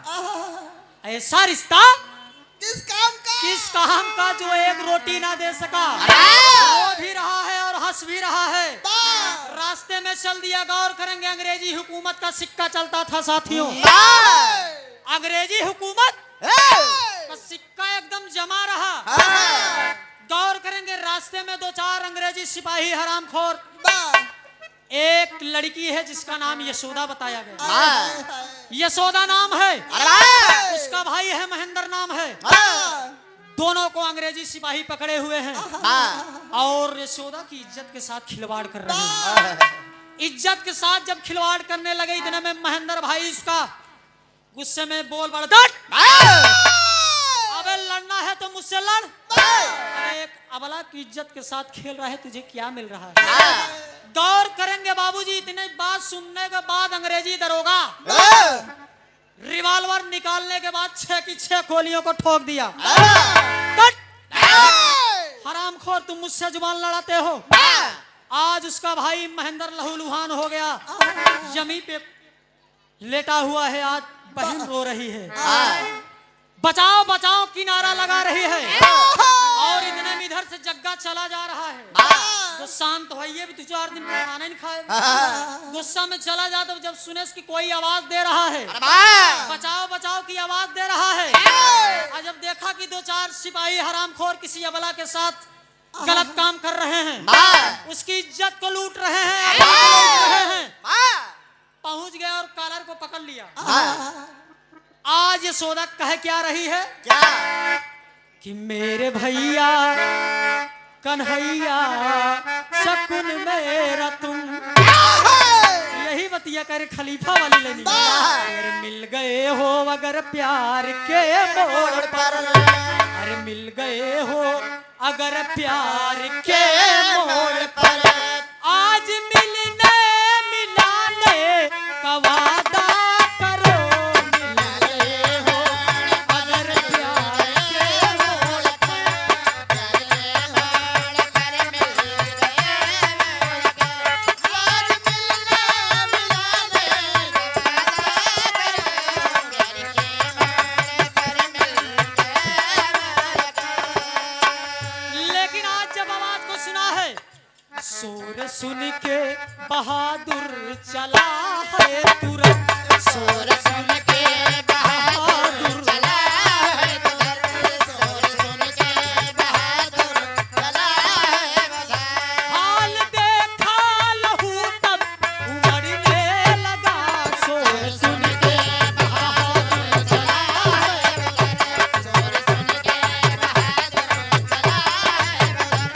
ऐसा रिश्ता किस काम का जो एक रोटी ना दे सका। रो भी रहा है और हंस भी रहा है। रास्ते में चल दिया। गौर करेंगे अंग्रेजी हुकूमत का सिक्का चलता था साथियों। अंग्रेजी हुकूमत का सिक्का एकदम जमा रहा। गौर करेंगे रास्ते में 2-4 अंग्रेजी सिपाही हरामखोर। एक लड़की है जिसका नाम यशोदा बताया गया। यशोदा नाम है, उसका भाई है महेंद्र नाम है। दोनों को अंग्रेजी सिपाही पकड़े हुए हैं और यशोदा की इज्जत के साथ खिलवाड़ कर रहे हैं। इज्जत के साथ जब खिलवाड़ करने लगे, इतने में महेंद्र भाई उसका गुस्से में बोल पड़ा, अबे लड़ना है तो मुझसे लड़। अरे एक अबला की इज्जत के साथ खेल रहा है, तुझे क्या मिल रहा है। गौर करेंगे बाबूजी, इतने बात सुनने के बाद अंग्रेजी दरोगा रिवॉल्वर निकालने के बाद 6 की 6 गोलियों को ठोक दिया। हरामखोर, तुम मुझसे जुबान लड़ाते हो। आज उसका भाई महेंद्र लहूलुहान हो गया, जमीन पे लेटा हुआ है। आज बहन रो रही है, बचाओ बचाओ की नारा लगा रही है। और इतने में इधर से जग्गा चला जा रहा है। तो शांत होइए, भी 2-4 दिन खाना नहीं खाए। गुस्सा में चला जा, तो जब सुने कि कोई आवाज दे रहा है, बचाओ बचाओ की आवाज दे रहा है, और जब देखा कि 2-4 सिपाही हरामखोर किसी अबला के साथ गलत काम कर रहे हैं, उसकी इज्जत को लूट रहे हैं, पहुंच गए और कॉलर को पकड़ लिया। आज यशोदा कह क्या रही है कि मेरे भैया कन्हैया शकुन मेरा तुम, यही बतिया करे खलीफा वाली लेनी। अरे मिल गए हो अगर प्यार के मोड़ पर, अरे मिल गए हो अगर प्यार के मोड़ पर, आज मिलने मिलाने का वादा करो। शोर सुन के बहादुर चला है तुरंत, शोर सुन के बहादुर चला है तुरंत, शोर सुन के बहादुर चला है तुरंत। हाल देखा लहू तब उमड़ने लगा, शोर सुन के बहादुर चला है तुरंत, शोर सुन के बहादुर चला है तुरंत।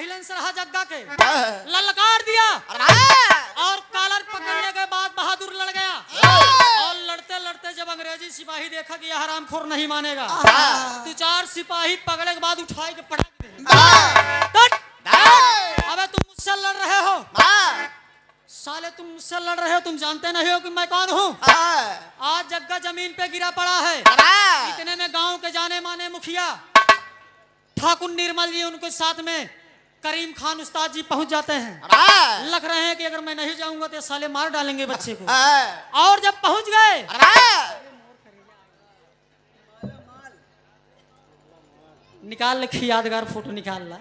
पहिलन से रहा जग्गा के ललकार दिया और कॉलर पकड़ने के बाद बहादुर लड़ गया और लड़ते लड़ते जब अंग्रेजी सिपाही देखा कि यह हरामखोर नहीं मानेगा तो 4 सिपाही पकड़े के बाद उठाए के पटक दे। अबे तुम मुझसे लड़ रहे हो, साले तुम मुझसे लड़ रहे हो, तुम जानते नहीं हो कि मैं कौन हूँ। आज जग्गा जमीन पे गिरा पड़ा है। इतने में गांव के जाने माने मुखिया ठाकुर निर्मल जी उनके साथ में करीम खान उस्ताद जी पहुंच जाते हैं। लग रहे हैं कि अगर मैं नहीं जाऊंगा तो साले मार डालेंगे बच्चे को। और जब पहुंच गए निकाल ले यादगार फोटो निकाल ला।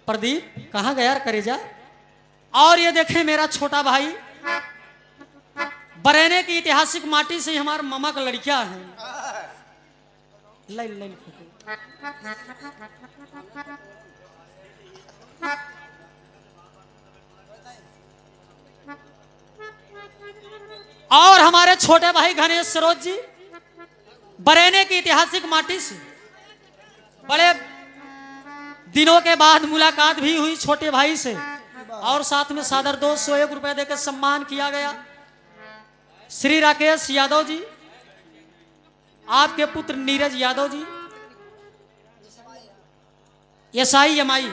प्रदीप कहाँ गया करेजा। और ये देखें मेरा छोटा भाई बरेने की ऐतिहासिक माटी से हमारे मामा का लड़कियां हैं। ले ले फोटो। और हमारे छोटे भाई गणेश सरोज जी बरेने की ऐतिहासिक माटी से बड़े दिनों के बाद मुलाकात भी हुई छोटे भाई से और साथ में सादर दोस्त 101 रुपए देकर सम्मान किया गया। श्री राकेश यादव जी, आपके पुत्र नीरज यादव जी, SIMI।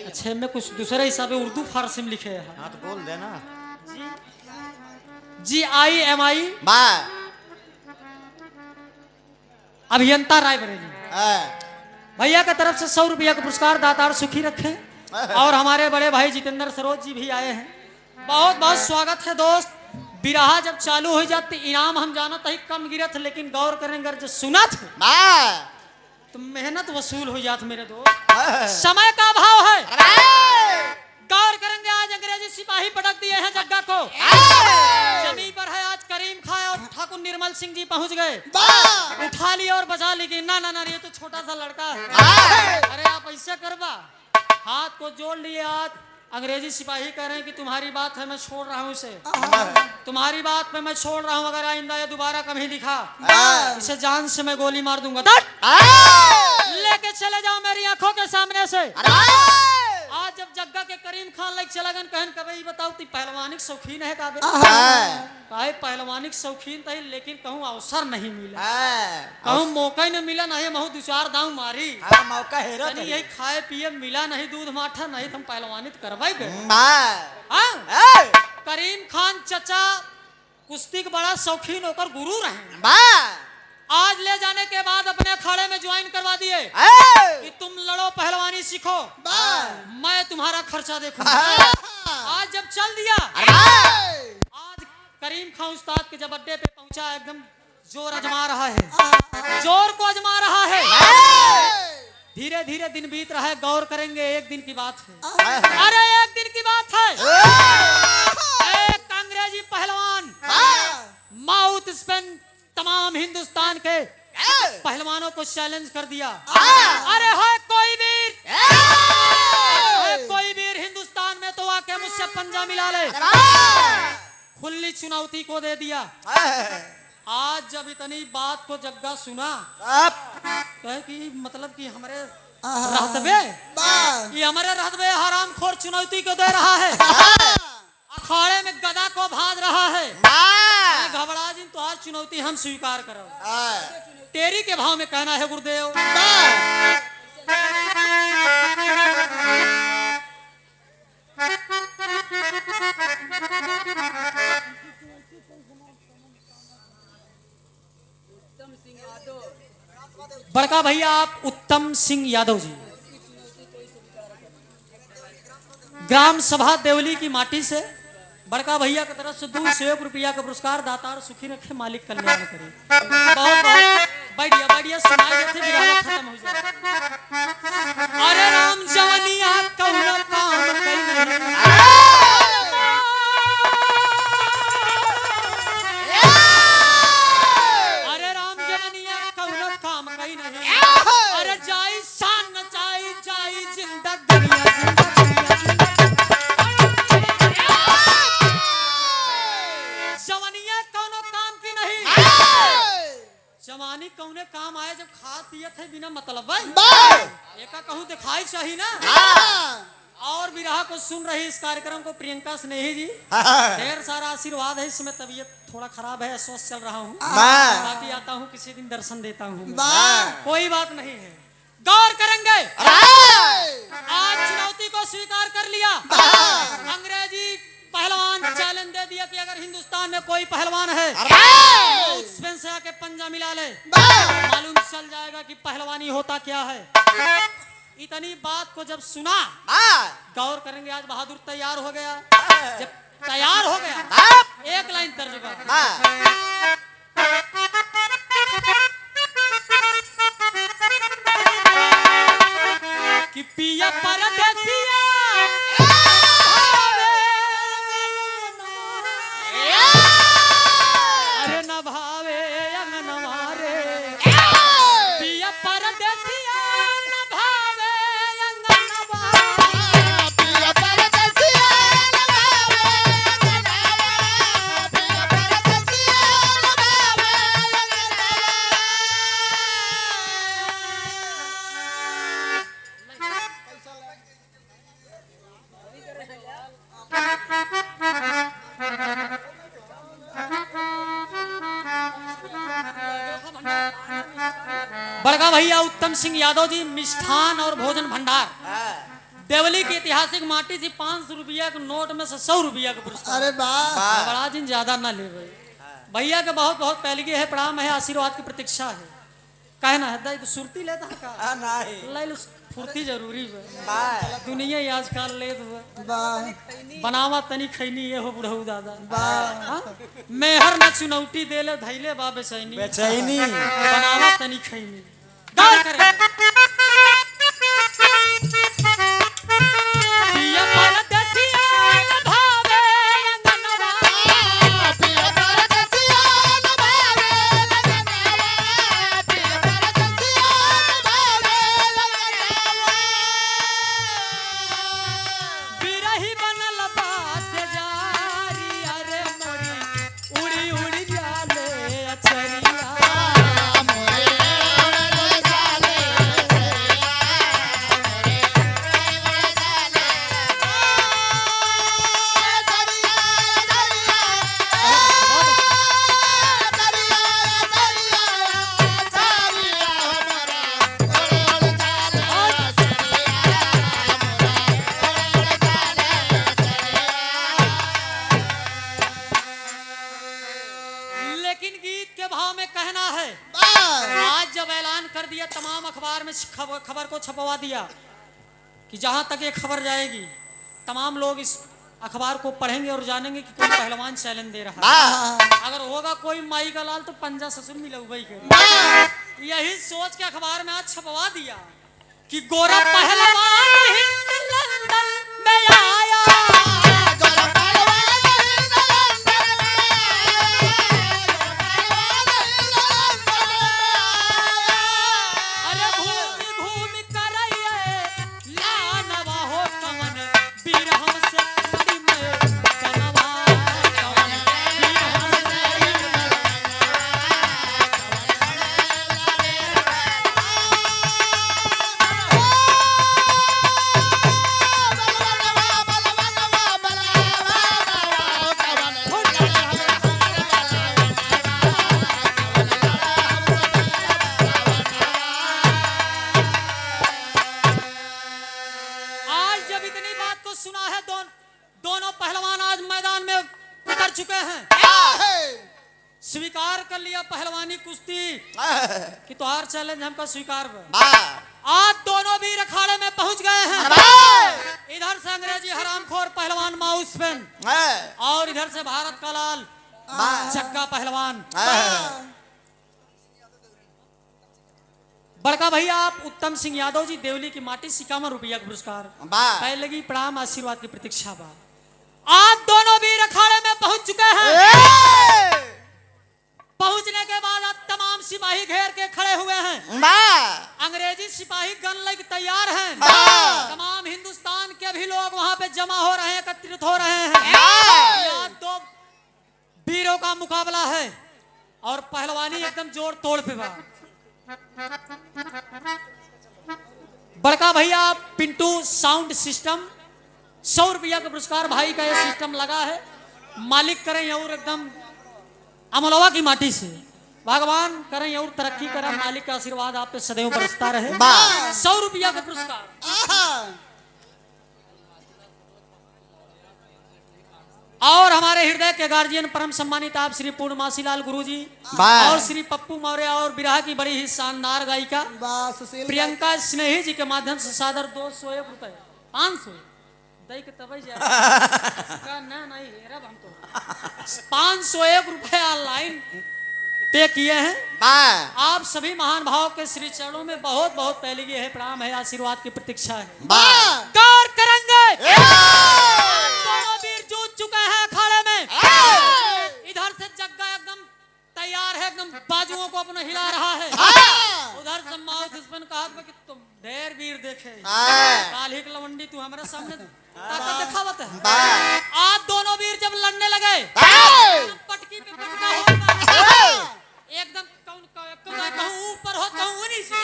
अच्छा मैं कुछ दूसरे हिसाब से उर्दू फारसी में लिखे हैं। हाँ तो बोल देना। GIMI अभियंता रायबरेली भैया की तरफ से 100 रुपया का पुरस्कार दातार सुखी रखे। और हमारे बड़े भाई जितेंद्र सरोज जी भी आए हैं। बहुत बहुत स्वागत है दोस्त। बिरहा जब चालू हो जाती इनाम हम जाना ही कम गिरत, लेकिन गौर करेंगे जो सुना था तो मेहनत वसूल हो जात मेरे दोस्त। समय का अभाव है, गौर करेंगे। आज अंग्रेजी सिपाही पटक दिए हैं जग्गा को। जमीन पर है आज करीम खान और ठाकुर निर्मल सिंह जी पहुंच गए, उठा लिया और बचा ली। ना ना ना ये तो छोटा सा लड़का है। अरे आप ऐसे करवा, हाथ को जोड़ लिए। आज अंग्रेजी सिपाही कह रहे हैं कि तुम्हारी बात है मैं छोड़ रहा हूँ इसे, तुम्हारी बात पे मैं छोड़ रहा हूँ। अगर आइंदा ये दोबारा कभी दिखा इसे जान से मैं गोली मार दूंगा। लेके चले जाओ मेरी आंखों के सामने से। आज जब जग्गा के करीम खान लग चला गन कहन कभी बताओ ती पहलवानिक शौकीन है काबे काहे पहलवानिक शौकीन था, लेकिन कहूँ अवसर नहीं मिला, कहूँ मौका ही नहीं मिला। नहीं महू 2-4 दांव मारी मौका हेरो यही खाए पिए मिला नहीं, दूध माठा नहीं, तुम पहलवानित करवाई गए। करीम खान चचा कुश्ती के बड़ा शौकीन होकर गुरु रहे। आज ले जाने के बाद अपने अखाड़े में ज्वाइन करवा दिए कि तुम लड़ो पहलवानी सीखो, मैं तुम्हारा खर्चा देखूंगा। आज जब चल दिया, आज करीम खान उस्ताद के जब अड्डे पे पहुंचा एकदम जोर आजमा रहा है, जोर को आजमा रहा है। धीरे धीरे दिन बीत रहा है। गौर करेंगे एक दिन की बात है, अरे एक दिन की बात है। एक अंग्रेजी पहलवान माउथ स्पेन तमाम हिंदुस्तान के पहलवानों को चैलेंज कर दिया। अरे है कोई वीर हिंदुस्तान में तो आके मुझसे पंजा मिला ले। खुली चुनौती को दे दिया। आज जब इतनी बात को जग्गा सुना तो कि मतलब कि हमारे रहतबे हरामखोर चुनौती को दे रहा है, अखाड़े में गदा को भाज रहा है। घबरा जिन तो आज चुनौती हम स्वीकार करो। तेरी के भाव में कहना है गुरुदेव। बड़का भैया आप उत्तम सिंह यादव जी, ग्राम सभा देवली की माटी से बड़का भैया की तरफ से 201 रुपया का पुरस्कार दातार सुखी रखे, मालिक कल्याण करे। बहुत बहुत बढ़िया सुनाई देते बिरहा खत्म हो जाए। अरे राम जवनिया कौनो काम कई अरे राम जवनिया कौनो काम कई नहीं। अरे जाई शान नचाई जाई जिंदगी जवानी कौने काम आए जब खा पिए थे बिना मतलब भाई एका कहूँ दिखाई चाहिए ना। और विरहा को सुन रही इस कार्यक्रम को प्रियंका स्नेही जी, ढेर सारा आशीर्वाद है। इसमें तबीयत थोड़ा खराब है, अस्वस्थ चल रहा हूँ, बाकी आता हूँ किसी दिन दर्शन देता हूँ, कोई बात नहीं है। गौर करेंगे, आज चुनौती को स्वीकार कर लिया। अंग्रेजी पहलवान चैलेंज दे दिया कि अगर हिंदुस्तान में कोई पहलवान है तो उसमें से आके पंजा मिला ले, मालूम चल जाएगा कि पहलवानी होता क्या है। इतनी बात को जब सुना, गौर करेंगे, आज बहादुर तैयार हो गया। जब तैयार हो गया, एक लाइन तर्जुमा कि पिया परदेसिया अरे न भावे अंगनवा रे, पिया परदेसिया न भावे अंगनवा, पिया परदेसिया न भावे अंगनवा, पिया परदेसिया न भावे बड़का भैया उत्तम सिंह यादव जी, मिष्ठान और भोजन भंडार, देवली की ऐतिहासिक माटी से 500 रुपया के नोट में से 100 रुपया का पुरस्कार। अरे वाह, बड़ा दिन ज्यादा ना ले भैया के बहुत बहुत पहले है, प्रणाम है, आशीर्वाद की प्रतीक्षा है। कहना है दाई तो सुरती लेता है का नहीं ले लो, फुर्ती जरूरी है, दुनिया ही आजकल ले वाह बनावा तनी खैनी ये हो बुढ़ऊ दादा, मेहर न चुनौती दे ले धैले बा बेचैनी, बेचैनी बनावा तनी खैनी। गौर करें, पिया परदेसिया न भावे अंगनवा, पिया परदेसिया न भावे अंगनवा, पिया परदेसिया न भावे अंगनवा, बिरही बनल बात जारी, अरे मोरी उड़ी उड़ी जाले अचरिया, लेकिन गीत के भाव में कहना है, आज जब ऐलान कर दिया, तमाम अखबार में खबर को छपवा दिया कि जहां तक ये खबर जाएगी तमाम लोग इस अखबार को पढ़ेंगे और जानेंगे कि कोई पहलवान चैलेंज दे रहा है। अगर होगा कोई माई का लाल तो पंजा ससुर मिलउबई के। यही सोच के अखबार में आज छपवा दिया कि गोरा पहलवान हिंद लंदन में आया, अरे घूमी घूमी करइए लानवा हो कमन बीर हमसे बड़ी में कनवा, कमन बीर हमसे बड़ी में सुना है। दोनों पहलवान आज मैदान में उतर चुके हैं, स्वीकार कर लिया पहलवानी कुश्ती कि तुम्हार चैलेंज हमका स्वीकार आज दोनों भी अखाड़े में पहुंच गए हैं। इधर से अंग्रेजी हरामखोर पहलवान माउस पेन और इधर से भारत का लाल जग्गा पहलवान। बड़का भैया आप उत्तम सिंह यादव जी, देवली की माटी, 51 रुपया का पुरस्कार। पहले की प्रणाम, आशीर्वाद की प्रतीक्षा बा। आज दोनों भी अखाड़े में पहुंच चुके हैं। पहुंचने के बाद अब तमाम सिपाही घेर के खड़े हुए हैं। अंग्रेजी सिपाही गन लेके तैयार हैं। तमाम हिंदुस्तान के भी लोग वहां पे जमा हो रहे हैं, एकत्रित हो रहे हैं। यहाँ दो वीरों का मुकाबला है। और पहलवानी एकदम जोड़ तोड़ पे बा। बड़का भैया पिंटू साउंड सिस्टम 100 रुपया का पुरस्कार भाई का ये सिस्टम लगा है। मालिक करें और एकदम अमलवा की माटी से भगवान करें और तरक्की करें। मालिक का आशीर्वाद आप पे सदैव बरसता रहे। 100 रुपया का पुरस्कार। और हमारे हृदय के गार्जियन परम सम्मानित आप श्री पूर्णमासी लाल गुरुजी और श्री पप्पू मौर्य और बिरहा की बड़ी ही शानदार गायिका प्रियंका स्नेही जी के माध्यम से सादर 201 रुपए 500 दई के तब नहीं रब हम तो 501 रुपए ऑनलाइन पे किए हैं। आप सभी महान भाव के श्री चरणों में बहुत बहुत पहले ये है प्रणाम है, आशीर्वाद की प्रतीक्षा है। गौर करेंगे दोनों वीर जूझ चुके हैं अखाड़े में। इधर से जग्गा एकदम तैयार है, एकदम बाजुओं को अपना हिला रहा है। उधर से माउथ स्पन कहा कि तुम ढेर वीर देखे काली की लवंडी तू हमारे सामने ताकत दिखावत है। आज दोनों वीर जब लड़ने लगे पटकी पे पटका होगा एकदम कहूं ऊपर हो कहूं नीचे,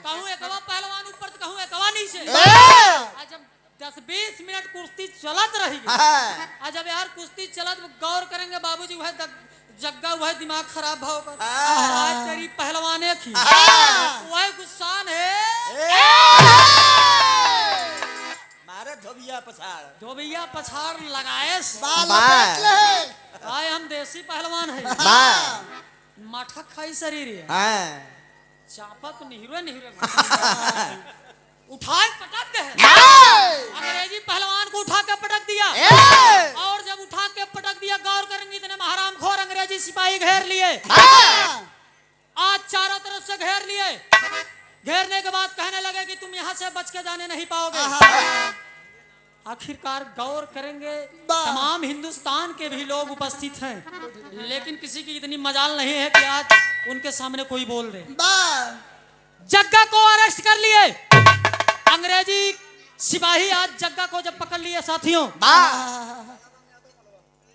कहूं एकवा पहलवान ऊपर तो कहूं एकवा नीचे। आज जब 10-20 मिनट कुश्ती चलत रही आज जब यार कुश्ती चलत गौर करेंगे बाबूजी वह जग्गा वह दिमाग खराब भाव कर आज तेरी पहलवाने की वह गुस्सान है मारे धोबिया पछाड़ लगाए आए हम देसी पहलवान है। माठा खाई शरीर है चापा तो निहरे उठाए पटक दे। अंग्रेजी पहलवान को उठा के पटक दिया और जब उठा के पटक दिया गौर करेंगे इतने हराम खोर अंग्रेजी सिपाही घेर लिए। आज चारों तरफ से घेर लिए। घेरने के बाद कहने लगे कि तुम यहाँ से बच के जाने नहीं पाओगे। आखिरकार गौर करेंगे तमाम हिंदुस्तान के भी लोग उपस्थित हैं, लेकिन किसी की इतनी मजाल नहीं है कि आज उनके सामने कोई बोल दे। जग्गा को अरेस्ट कर लिए अंग्रेजी सिपाही। आज जग्गा को जब पकड़ लिए साथियों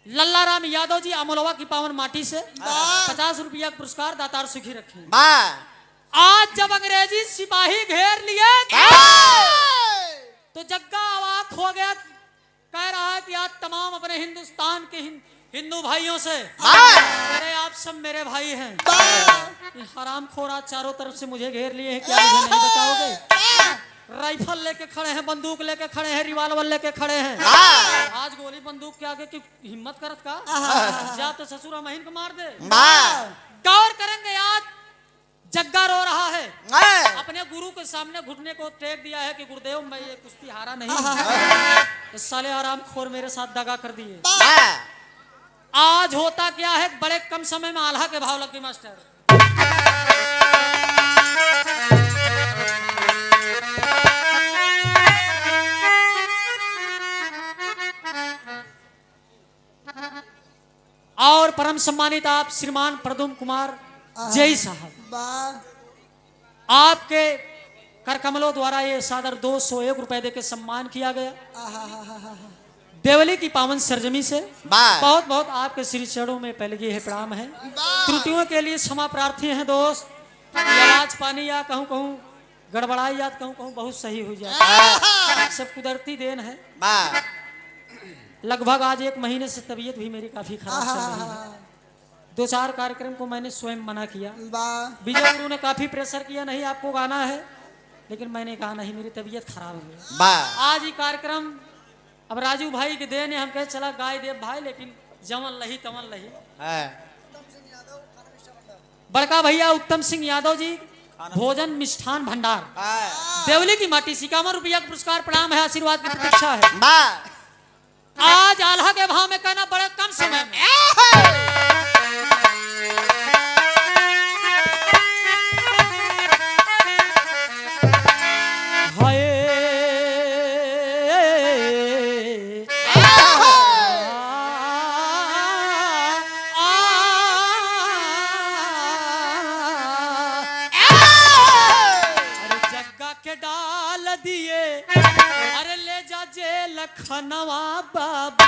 लल्ला राम यादव जी अमोलवा की पावन माटी से 50 रुपया पुरस्कार दातार सुखी रखे। आज जब अंग्रेजी सिपाही घेर लिए तो जग्गा अवाक हो गया, कह रहा है कि आज तमाम अपने हिंदुस्तान के हिंदू भाइयों से मेरे आप सब मेरे भाई हैं। हराम खोरा चारों तरफ से मुझे घेर लिए हैं, क्या मुझे नहीं बचाओगे? राइफल लेके खड़े हैं, बंदूक लेके खड़े हैं, रिवाल्वर लेके खड़े हैं। आज गोली बंदूक के आगे की हिम्मत करत का जा तो ससुर महीन को मार दे। गौर करेंगे आज जग्गा रो रहा है, अपने गुरु के सामने घुटने को टेक दिया है कि गुरुदेव मैं ये कुश्ती हारा नहीं, इस साले आराम खोर मेरे साथ दगा कर दिए। आज होता क्या है, बड़े कम समय में आल्हा के भाव लग गए मास्टर। और परम सम्मानित आप श्रीमान प्रदुम कुमार जय साहब, आपके करकमलों द्वारा ये सादर 201 रुपए देके सम्मान किया गया। देवली की पावन सरजमी से बहुत बहुत आपके श्री चरणों में पहले ये है प्रणाम है। त्रुटियों के लिए क्षमा प्रार्थी हैं दोस्त। आवाज पानी या कहूँ कहूँ गड़बड़ाई या कहूँ कहूँ बहुत सही हो जाए, सब कुदरती देन है। लगभग आज 1 महीने से तबीयत भी मेरी काफी खराब चल रही है। 2-4 कार्यक्रम को मैंने स्वयं मना किया। विजय गुरु ने काफी प्रेशर किया, नहीं आपको गाना है, लेकिन मैंने कहा नहीं मेरी तबीयत खराब हो गई। आज ही कार्यक्रम अब राजू भाई के देने हम कहे चला गाय देव भाई, लेकिन जमन लही तमन लही। बड़का भैया उत्तम सिंह यादव जी भोजन मिष्ठान भंडार देवली की माटी 51 रुपया का पुरस्कार प्रणाम है, आशीर्वाद की प्रतीक्षा है। आज आल्हा के भाव में कहना बड़े कम समय में लखनवा बाबू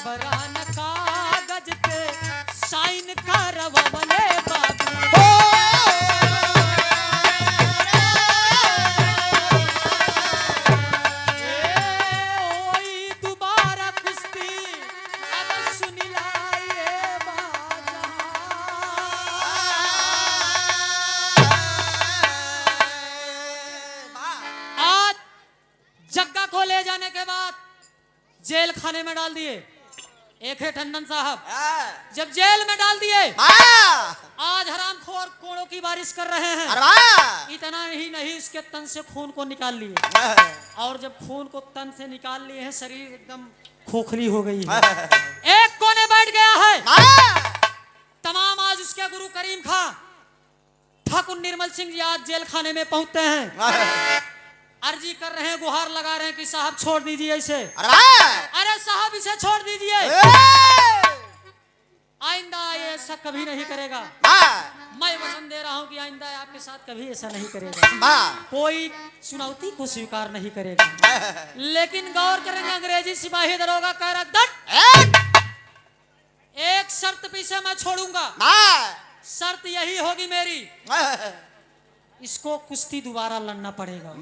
जबरान कागज पे साइन करवले बाबू दोबारा कुश्ती अब सुन लाए आज जग्गा को ले जाने के बाद जेल खाने में डाल दिए। एक है टंडन साहब, जब जेल में डाल दिए आज हरामखोर कोड़ों की बारिश कर रहे हैं। इतना ही नहीं, इसके तन से खून को निकाल लिए और जब खून को तन से निकाल लिए हैं शरीर एकदम खोखली हो गई है। एक कोने बैठ गया है। तमाम आज उसके गुरु करीम खां ठाकुर निर्मल सिंह जी आज जेल खाने में पहुंचते हैं। अर्जी कर रहे हैं, गुहार लगा रहे हैं कि साहब छोड़ दीजिए इसे। अरे साहब इसे छोड़ दीजिए, आइंदा ये ऐसा कभी नहीं करेगा। मैं वचन दे रहा हूं कि आइंदा आपके साथ कभी ऐसा नहीं करेगा, कोई चुनौती को स्वीकार नहीं करेगा। लेकिन गौर करेंगे, अंग्रेजी सिपाही दरोगा कह रहा दट, एक शर्त पे इसे मैं छोड़ूंगा। शर्त यही होगी मेरी, इसको कुश्ती दोबारा लड़ना पड़ेगा।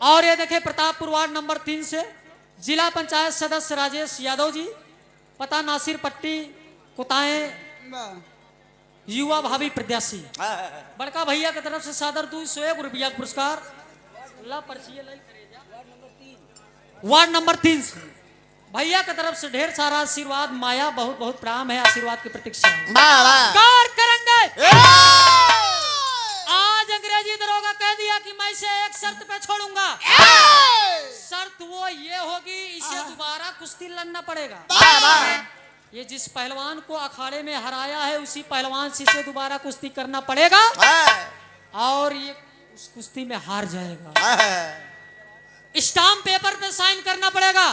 और ये देखे प्रतापपुर वार्ड नंबर 3 से जिला पंचायत सदस्य राजेश यादव जी, पता नासिर पट्टी कुताएं, युवा भावी प्रत्याशी। बड़का भैया की तरफ से सादर 201 रुपया पुरस्कार। वार्ड नंबर 3 से भैया की तरफ से ढेर सारा आशीर्वाद, माया बहुत बहुत प्रणाम है, आशीर्वाद की प्रतीक्षा है। गौर करेंगे, आज अंग्रेजी दरोगा कह दिया कि मैं इसे एक शर्त पे छोड़ूंगा। शर्त वो ये होगी, इसे दोबारा कुश्ती लड़ना पड़ेगा। ये जिस पहलवान को अखाड़े में हराया है उसी पहलवान से इसे दोबारा कुश्ती करना पड़ेगा और ये उस कुश्ती में हार जाएगा। स्टाम्प पेपर पे साइन करना पड़ेगा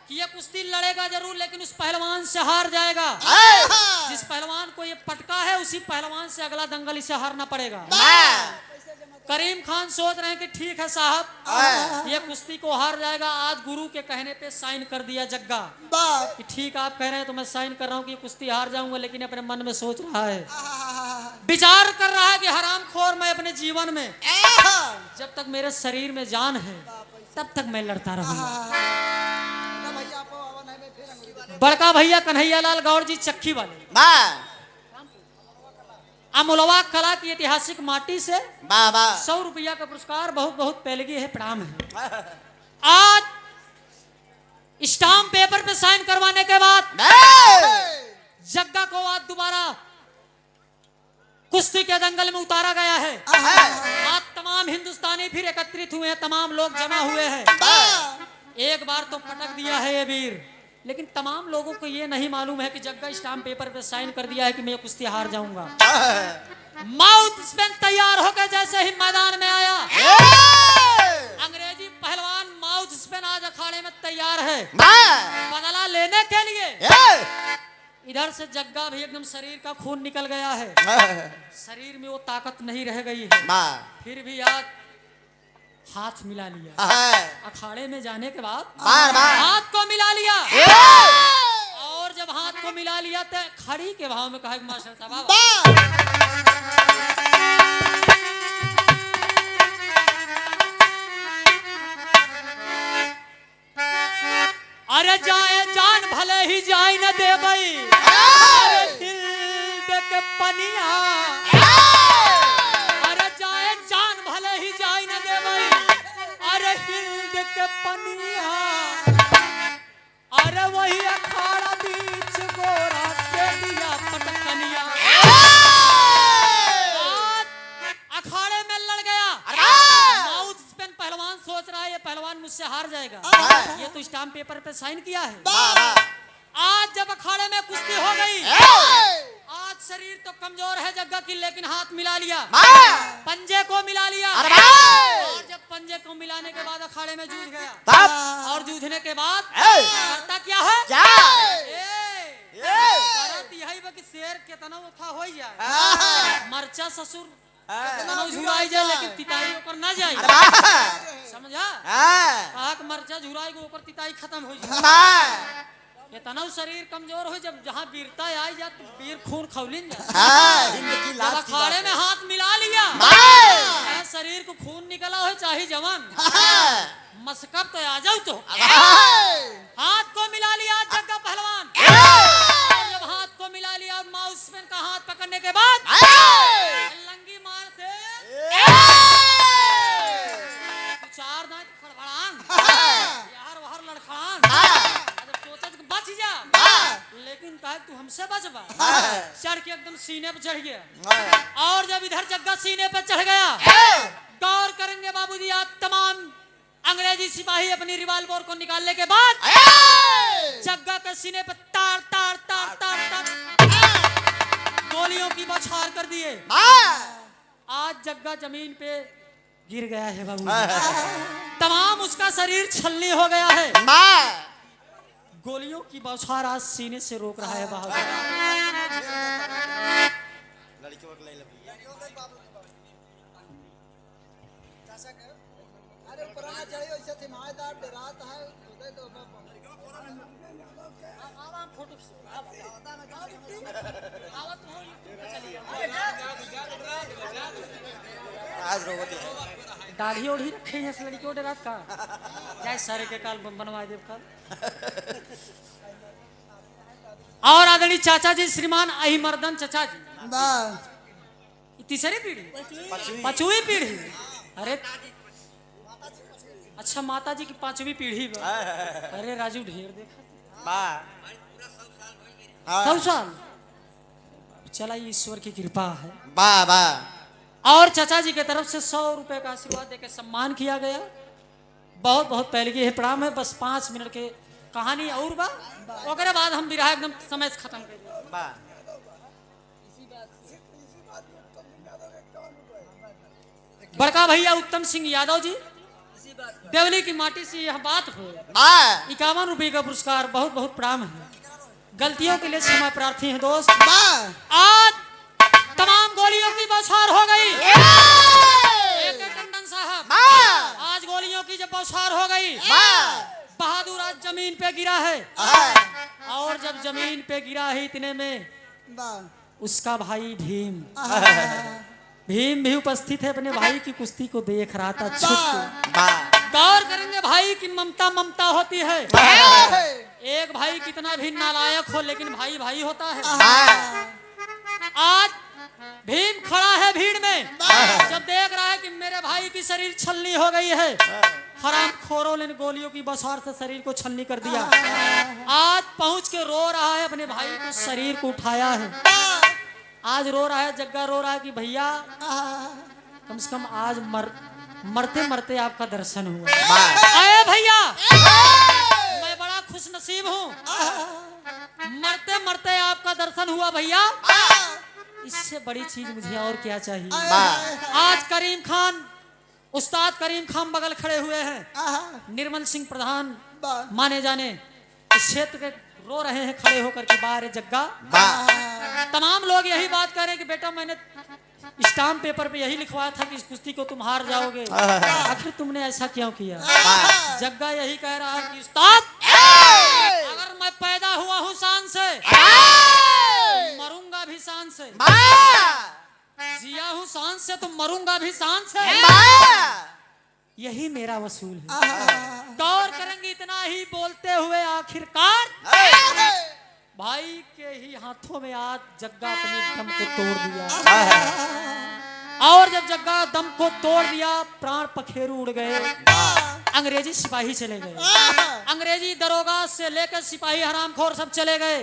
कि ये कुश्ती लड़ेगा जरूर, लेकिन उस पहलवान से हार जाएगा। जिस पहलवान को ये पटका है उसी पहलवान से अगला दंगल इसे हारना पड़ेगा। करीम खान सोच रहे हैं कि ठीक है साहब, ये कुश्ती को हार जाएगा। आज गुरु के कहने पे साइन कर दिया जग्गा कि ठीक आप कह रहे हैं तो मैं साइन कर रहा हूँ कि कुश्ती हार जाऊंगा, लेकिन अपने मन में सोच रहा है, विचार कर रहा है कि हरामखोर मैं अपने जीवन में जब तक मेरे शरीर में जान है तब तक मैं लड़ता रहूंगा। बड़का भैया कन्हैया लाल गौर जी चक्की वाले अमोलवा कला की ऐतिहासिक माटी से 100 रुपया का पुरस्कार, बहुत बहुत पहलगी है, प्रणाम है। आज स्टाम्प पेपर पे साइन करवाने के बाद जग्गा को आज दोबारा कुश्ती के दंगल में उतारा गया है। आज तमाम हिंदुस्तानी फिर एकत्रित हुए हैं, तमाम लोग जमा हुए हैं। एक बार तो पटक दिया है ये वीर, लेकिन तमाम लोगों को ये नहीं मालूम है कि जग्गा स्टाम्प पेपर पे साइन कर दिया है कि मैं कुश्ती हार जाऊंगा। माउथ स्पेन तैयार होकर जैसे ही मैदान में आया, अंग्रेजी पहलवान माउथ स्पेन आज अखाड़े में तैयार है बदला लेने के लिए। इधर से जग्गा भी एकदम शरीर का खून निकल गया है, शरीर में वो ताकत नहीं रह गई है। फिर भी आज हाथ मिला लिया, अखाड़े में जाने के बाद हाथ को मिला लिया। और जब हाथ को मिला लिया तो खड़ी के भाव में कहा मास्टर साहब अरे जाए जान भले ही जाए न दे भाई, अरे दिल के पनिया, अरे जाए जान भले ही जाए न दे भाई, अरे हिंद के पनिया, अरे वही अखाड़ा बीच गोरा के दिया पटकनिया। अखाड़े में लड़ गया, माउथ स्पेन पहलवान सोच रहा है ये पहलवान मुझसे हार जाएगा, ये तो स्टाम्प पेपर पे साइन किया है। आज जब अखाड़े में कुश्ती हो गई, आज शरीर तो कमजोर है जग्गा की, लेकिन हाथ मिला लिया, पंजे को मिला लिया। और जब पंजे को मिलाने के बाद अखाड़े में जूझ गया, और जूझने के बाद करता क्या है, यही कि शेर केतना उठा हो जाए, मरचा ससुर झुराई जाए लेकिन तितारी ऊपर ना जाए, समझा। कहा एक मरचा झुराई के ऊपर तिताई खत्म हो जाए बा इतना शरीर कमजोर हो जब जहाँ वीरता आई जा तो वीर खून खौलिन जा हाँ हिंद की जब लाश की अखाड़े बात में है। हाथ मिला लिया बा चाहे शरीर को खून निकला हो चाहे जवान हाँ मसकब तो आ जाओ तो हाँ हाथ को मिला लिया जग्गा पहलवान और जब हाथ को मिला लिया माउस पेन का हाथ पकड़ने के बाद लंगी मार से चार दांत खड़बड़ान यार वहर लड़खड़ान जब सोचा कि बच जा लेकिन कहा तू हमसे बचबा चढ़ के एकदम सीने पे चढ़ गया और जब इधर जग्गा सीने पे चढ़ गया गौर करेंगे बाबूजी आप तमाम अंग्रेजी सिपाही अपनी रिवाल्वर को निकालने के बाद जग्गा के सीने पे तार तार तार तार तार गोलियों की बौछार कर दिए आज जग्गा जमीन पे गिर गया है बाबू तमाम उसका शरीर छलनी हो गया है गोलियों की बौछार आज सीने से रोक रहा है बाबू अरे पुराना चाहिए वैसे थिमायदार डराता है खुदे तो आज रोती है दाढ़ी ओढ़ी रखे हैं इस लड़की ओढ़े रात का जाए सारे के काल बनवा दे कल और आदरणीय चाचा जी श्रीमान अहिमर्दन चाचा जी बा तीसरी पीढ़ी पांचवी पीढ़ी अरे अच्छा माता जी की पांचवी पीढ़ी बा। अरे राजू ढेर देखा 100 साल चला ये ईश्वर की कृपा है बा बा और चाचा जी की तरफ से 100 रुपए का आशीर्वाद देकर सम्मान किया गया बहुत बहुत पहले की है प्रणाम है बस 5 मिनट के कहानी और बा ओकरे बाद हम विराह एकदम समय से खत्म कर दिया बा बड़का भैया उत्तम सिंह यादव जी देवली की माटी से यह बात हो बा 51 रुपए का पुरस्कार बहुत बहुत प्रणाम है गलतियों के लिए क्षमा प्रार्थी है दोस्त बा आज तमाम गोलियों की बौछार हो गई एक टंडन साहब आज गोलियों की जब बौछार हो गई बहादुर आज जमीन पे गिरा है और जब जमीन पे गिरा है इतने में बा उसका भाई भीम भीम भी उपस्थित है अपने भाई की कुश्ती को देख रहा था छुप के बा गौर करेंगे भाई की ममता ममता होती है एक भाई कितना भी नालायक हो लेकिन भाई भाई होता है आज भीम खड़ा है भीड़ में जब देख रहा है कि मेरे भाई की शरीर छलनी हो गई है हराम खोरों ने गोलियों की बौछार से शरीर को छलनी कर दिया आज पहुंच के रो रहा है अपने भाई को शरीर को उठाया है आज रो रहा है जग्गा रो रहा है कि भैया कम से कम आज मरते मरते आपका दर्शन हुआ अरे भैया मैं बड़ा खुश नसीब हूँ मरते मरते आपका दर्शन हुआ भैया इससे बड़ी चीज मुझे और क्या चाहिए आज करीम खान उस्ताद करीम खान बगल खड़े हुए हैं निर्मल सिंह प्रधान माने जाने इस क्षेत्र के रो रहे हैं खड़े होकर के बाहर जग्गा तमाम लोग यही बात कर रहे हैं कि बेटा मैंने स्टाम्प पेपर पे यही लिखवाया था कि इस कुश्ती को तुम हार जाओगे आखिर तुमने ऐसा क्यों किया जग्गा यही कह रहा है कि उस्ताद अगर मैं पैदा हुआ हूँ शान से मरूंगा भी शान से जिया हूँ शान से तो मरूंगा भी शान से यही मेरा वसूल है गौर करेंगे इतना ही बोलते हुए आखिरकार भाई के ही हाथों में आज जग्गा अपने दम को तोड़ दिया और जब जग्गा दम को तोड़ दिया प्राण पखेरु उड़ गए अंग्रेजी सिपाही चले गए अंग्रेजी दरोगा से लेकर सिपाही हरामखोर सब चले गए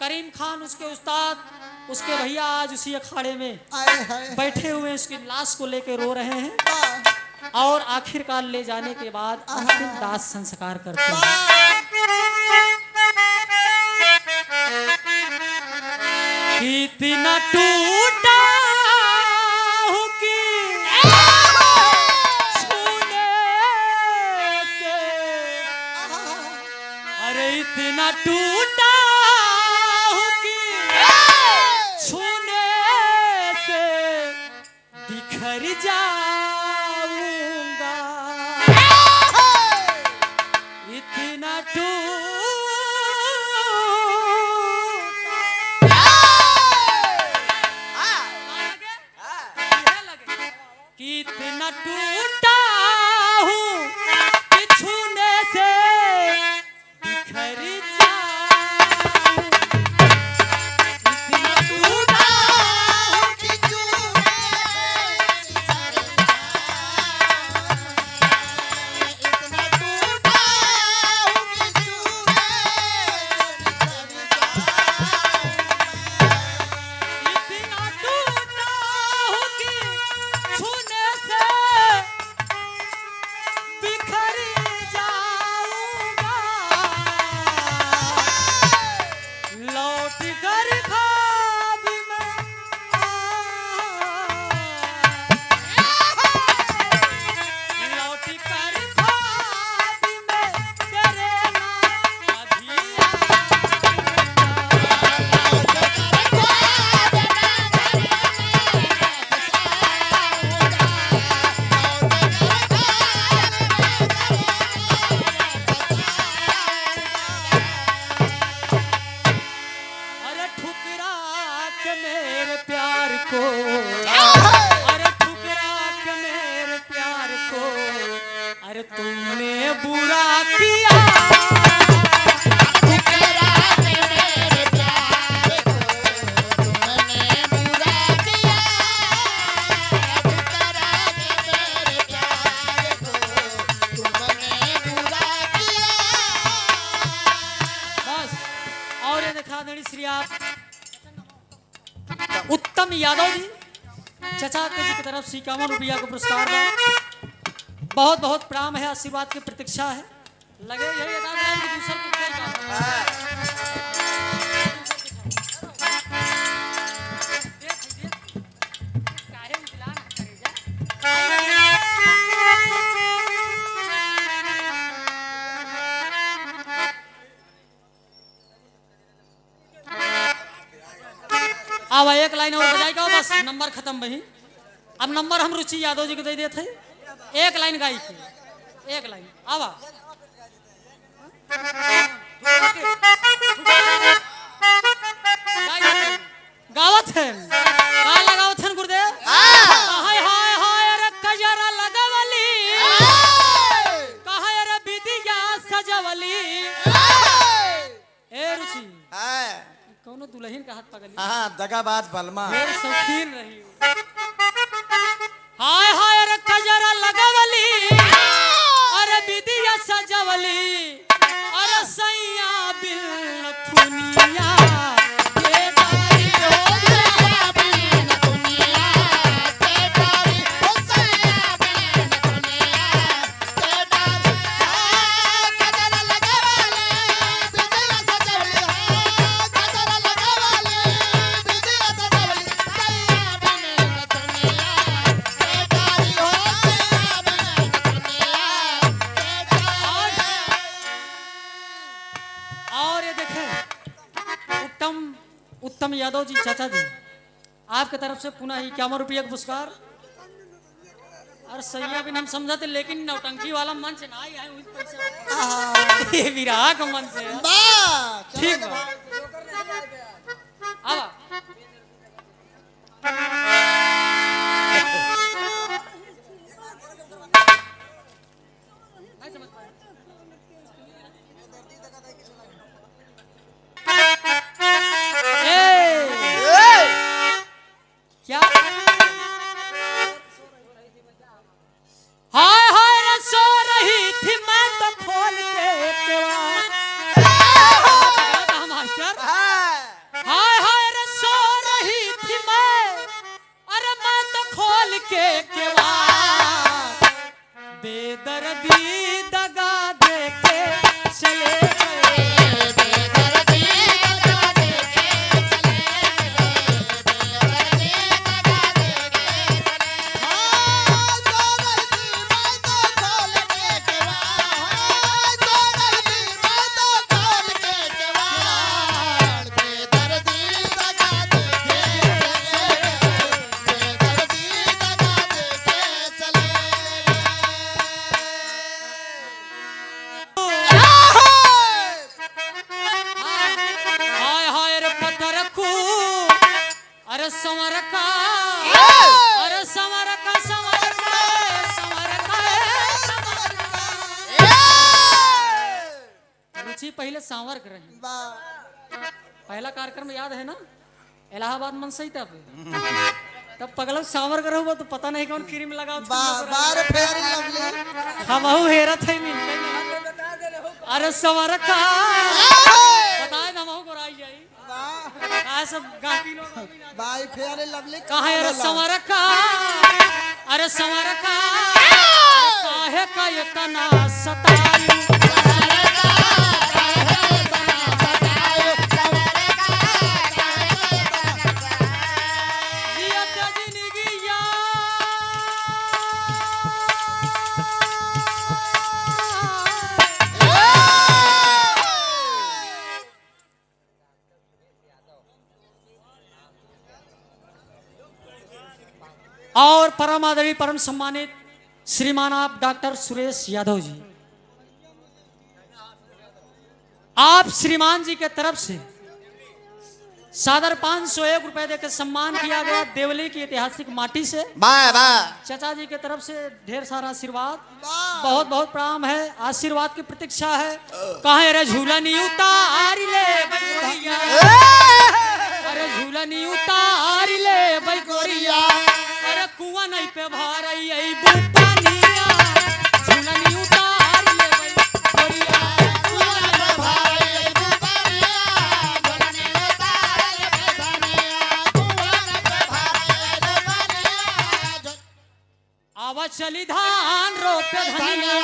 करीम खान उसके उस्ताद उसके भैया आज उसी अखाड़े में बैठे हुए उसकी लाश को लेकर रो रहे हैं और आखिरकार ले जाने के बाद अंतिम दाह संस्कार करते हैं कितना टूटा हूँ कि छूने से अरे इतना टूटा हूँ कि छूने से बिखर जाऊंगा अरे तुमने बुरा किया ठुकरा के मेरे प्यार को तुमने बुरा किया ठुकरा के मेरे प्यार को तुमने बुरा किया बस। और ये दिखा देनी श्री आप उत्तम यादव जी चचा के जी की तरफ से 51 रुपया का पुरस्कार बा। बहुत बहुत प्रणाम है, आशीर्वाद की प्रतीक्षा है। लगे यही अदा करें कि दूसर की कोई बात नहीं। काहे मिला ना करेजा। अब एक लाइन और बजाएगा बस नंबर खत्म वही। अब नंबर हम रुचि यादव जी को दे देते हैं। एक लाइन गाई थी, एक लाइन आवा गावत है का लगावत है गुरुदेव। हाय हाय हाय रे कजरा लगावली कहाय रे बिदिया सजवली। ए रुचि कौनो दुल्हन का हाथ पकड़ी हाँ दगाबाज बलमा मेरे शौकीन रही। हाय हाय रे कजरा लगावली अरे बिदिया सजवली अरे सैया बिल थुनिया के डारी हो सैया बिन दुनिया के डारी हो सैया बिन दुनिया के डारी गजर लगावले बिजली सजवली गजर लगावले बिजली सजवली सैया बिन दुनिया के डारी हो सैया बिन दुनिया के डारी। और ये देखें उत्तम उत्तम यादव जी चाचा जी आपके तरफ से पुनः 51 रुपया का पुरस्कार। और सैया बिन हम समझते लेकिन नौटंकी वाला मंच ना ही है पैसा ये विराह का मंच है। ठीक बा आवा नहीं समझ पाए। क्या हाय हाय रे सो रही थी मैं तो खोल के केवाड़। मास्टर हाय हाय रे सो रही थी मैं अरे मैं तो खोल के केवाड़ बेदर्दी दगा दे के चले गए। बेदर्दी दगा दे के चले बेदर्दी दगा दे के चले हां जो रही मैं तो खोल के केवाड़ जो रही मैं तो खोल के केवाड़ बेदर्दी दगा दे के बेदर्दी दगा दे के चले। हाय हाय रे पत्थर को अरे समर का अरे समर का समर का समर का समर का। रुचि पहले सांवर कर रही पहला कार्यक्रम याद है ना इलाहाबाद मन सही तब पगला सांवर कर हुआ तो पता नहीं कौन क्रीम लगाओ बार फेयर लवली हम हेरा थे अरे समर का बताए ना हम गोराई जाई का सब गाती लोग बाय फेयर लवली कहा अरे समर का अरे समर का काहे का इतना सताई। जियत जिंदगिया और परम आदरणीय परम सम्मानित श्रीमान आप डॉक्टर सुरेश यादव जी आप श्रीमान जी के तरफ से सादर 501 रुपए देकर सम्मान किया गया देवली की ऐतिहासिक माटी से। वाह वाह चाचा जी की तरफ से ढेर सारा आशीर्वाद, बहुत बहुत प्रणाम है, आशीर्वाद की प्रतीक्षा है। कहे रे झूलनी उतार ले बैगोरिया, अरे झूलनी उतार ले बैगोरिया, अरे कुआं नहीं पे भरई आई बुपानिया, झूलनी उतार ले बैगोरिया, कुआं पे भरई आई बुपानिया, झूलनी उतार ले बैगोरिया, कुआं पे भरई आई बुपानिया। आवा चली धान रोपे धनिया,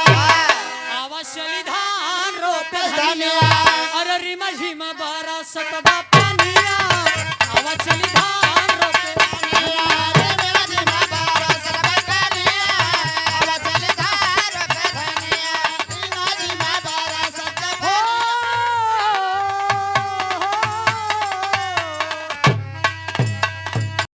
आवा चली धान रोपे धनिया, अरे रिमा झिमा बारा सतबा पानिया, आवा चली